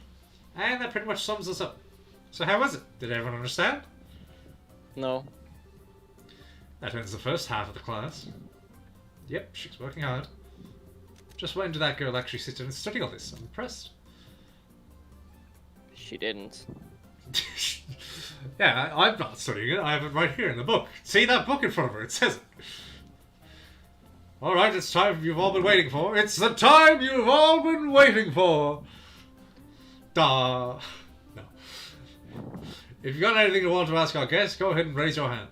And that pretty much sums us up. So how was it? Did everyone understand? No. That ends the first half of the class. Yep, she's working hard. Just when did that girl actually sit down and study all this? I'm impressed. She didn't. Yeah, I'm not studying it. I have it right here in the book. See that book in front of her? It says it. Alright, it's time you've all been waiting for. It's the time you've all been waiting for. Duh. No. If you've got anything you want to ask our guest, go ahead and raise your hand.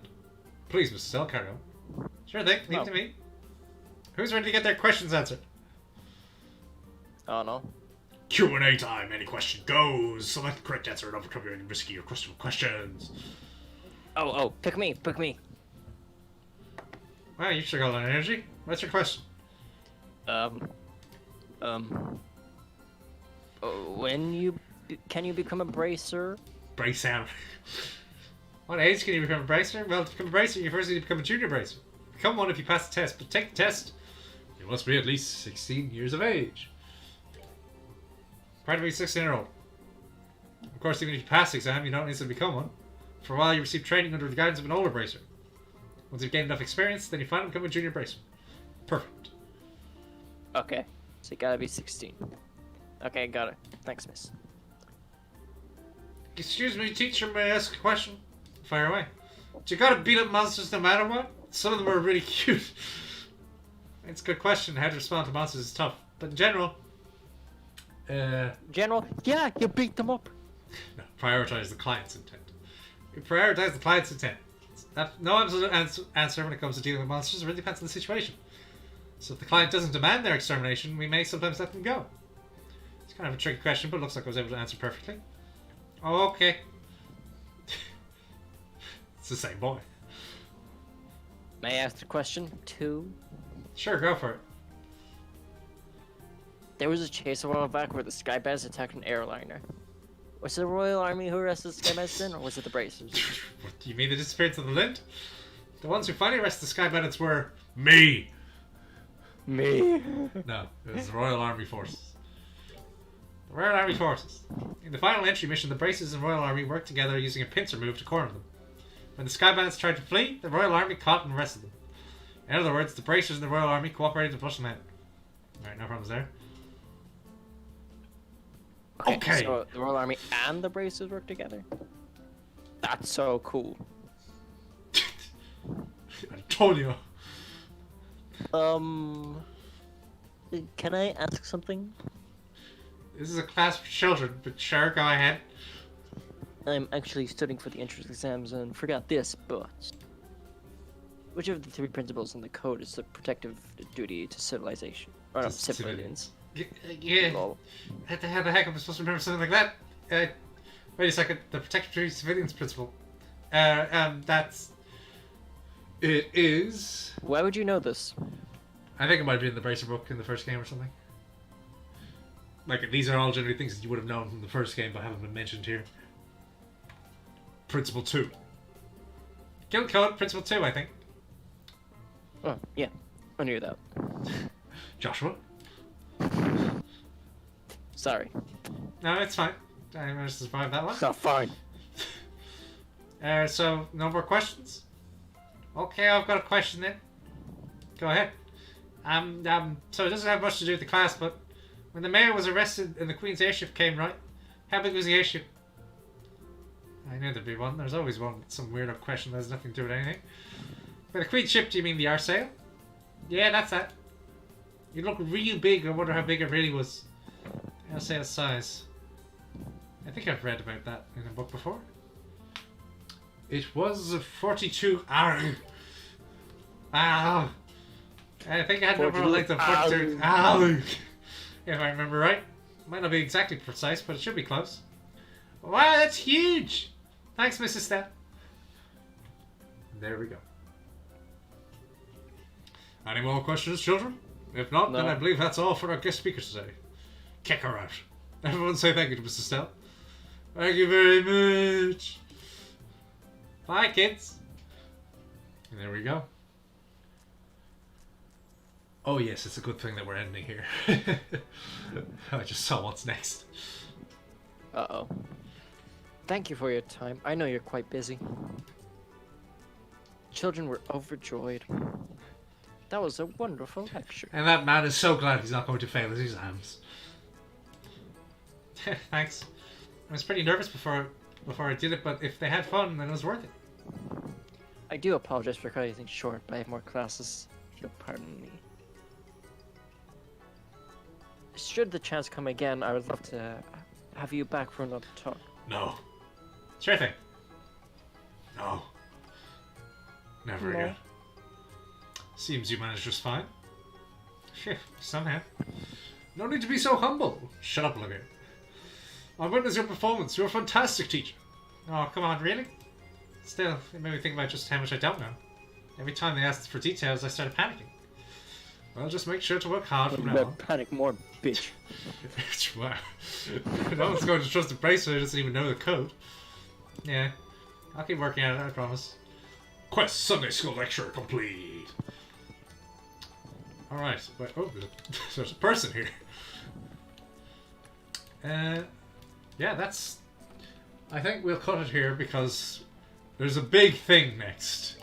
Please, Mr. Cell, carry on. Sure thing, leave it to me. Who's ready to get their questions answered? Oh, no. Q&A time. Any question goes. Select the correct answer and overcome any risky or questionable questions. Oh, pick me. Wow, you sure got a lot of energy. What's your question? Can you become a bracer? Bracer. What age can you become a bracer? Well, to become a bracer, you first need to become a junior bracer. Become one if you pass the test, but take the test. You must be at least 16 years of age. Prior to being a 16-year-old. Of course, even if you pass the exam, you don't instantly become one. For a while, you receive training under the guidance of an older bracer. Once you've gained enough experience, then you finally become a junior bracer. Perfect. Okay, so you gotta be 16. Okay, got it. Thanks, miss. Excuse me, teacher, may I ask a question? Fire away. Do you gotta beat up monsters no matter what? Some of them are really cute. It's a good question. How to respond to monsters is tough. But in general... General, yeah, you beat them up. No, prioritize the client's intent. You prioritize the client's intent. No absolute answer when it comes to dealing with monsters. It really depends on the situation. So if the client doesn't demand their extermination, we may sometimes let them go. It's kind of a tricky question, but it looks like I was able to answer perfectly. Oh, okay. It's the same boy. May I ask the question, too? Sure, go for it. There was a chase a while back where the Skybats attacked an airliner. Was it the Royal Army who arrested the Skybats then, or was it the Bracers? What, do you mean the disappearance of the Lint? The ones who finally arrested the Sky Bandits were... me! Me? No, it was the Royal Army Forces. The Royal Army Forces. In the final entry mission, the Bracers and Royal Army worked together using a pincer move to corner them. When the Sky Bandits tried to flee, the Royal Army caught and arrested them. In other words, the Bracers and the Royal Army cooperated to push them out. Alright, no problems there. Okay. So the Royal Army and the Bracers work together? That's so cool. Antonio. Can I ask something? This is a class for children, but sure, go ahead. I'm actually studying for the entrance exams and forgot this, but... Which of the 3 principles in the code is the protective duty to civilization? Or no, civilians. Yeah. Lol. How the heck am I supposed to remember something like that? Wait a second. The protective duty to civilians principle. That's... It is... Why would you know this? I think it might have been the Bracer book in the first game or something. Like, these are all generally things that you would have known from the first game but haven't been mentioned here. Principle 2. Guild Code, Principle 2, I think. Oh, yeah. I knew that. Joshua? Sorry. No, it's fine. I managed to survive that one. It's not fine. So, no more questions? Okay, I've got a question then. Go ahead. So it doesn't have much to do with the class, but when the mayor was arrested and the Queen's airship came, right? How big was the airship? I knew there'd be one. There's always one. Some weirdo question that has nothing to do with anything. By the Queen's ship, do you mean the Arsail? Yeah, that's that. You look real big. I wonder how big it really was. Arsail size. I think I've read about that in a book before. It was 42. Ow. I think I had an overall length of 42. Ow. If I remember right. Might not be exactly precise, but it should be close. Wow, that's huge! Thanks, Mrs. Step. There we go. Any more questions, children? If not, No. then I believe that's all for our guest speaker today. Kick her out. Everyone say thank you to Mrs. Stell. Thank you very much. Bye, kids. And there we go. Oh yes, it's a good thing that we're ending here. I just saw what's next. Uh-oh. Thank you for your time. I know you're quite busy. Children were overjoyed. That was a wonderful lecture. And that man is so glad he's not going to fail his exams. Thanks. I was pretty nervous before I did it, but if they had fun, then it was worth it. I do apologize for cutting things short, but I have more classes. If you'll pardon me. Should the chance come again, I would love to have you back for another talk. No. Sure thing. No. Never No. again. Seems you managed just fine. Phew, somehow. No need to be so humble. Shut up, Olivia. I witnessed your performance. You're a fantastic teacher. Oh, come on, really? Still, it made me think about just how much I don't know. Every time they asked for details, I started panicking. Well, just make sure to work hard from now on. Panic more, bitch. Wow. No one's going to trust a bracer who doesn't even know the code. Yeah. I'll keep working at it, I promise. Quest Sunday School Lecture complete. Alright, but oh, there's a person here. Yeah, that's... I think we'll cut it here because there's a big thing next.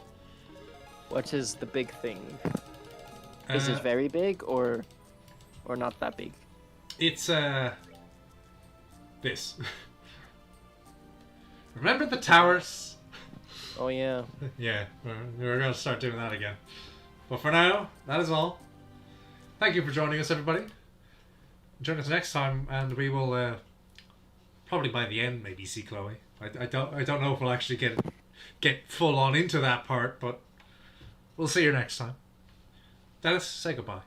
What is the big thing? Is it very big or not that big? It's this. Remember the towers? Oh yeah. Yeah, we're going to start doing that again. But for now, that is all. Thank you for joining us, everybody. Join us next time, and we will probably by the end maybe see Chloe. I don't know if we'll actually get full on into that part, but we'll see you next time. Dennis, say goodbye.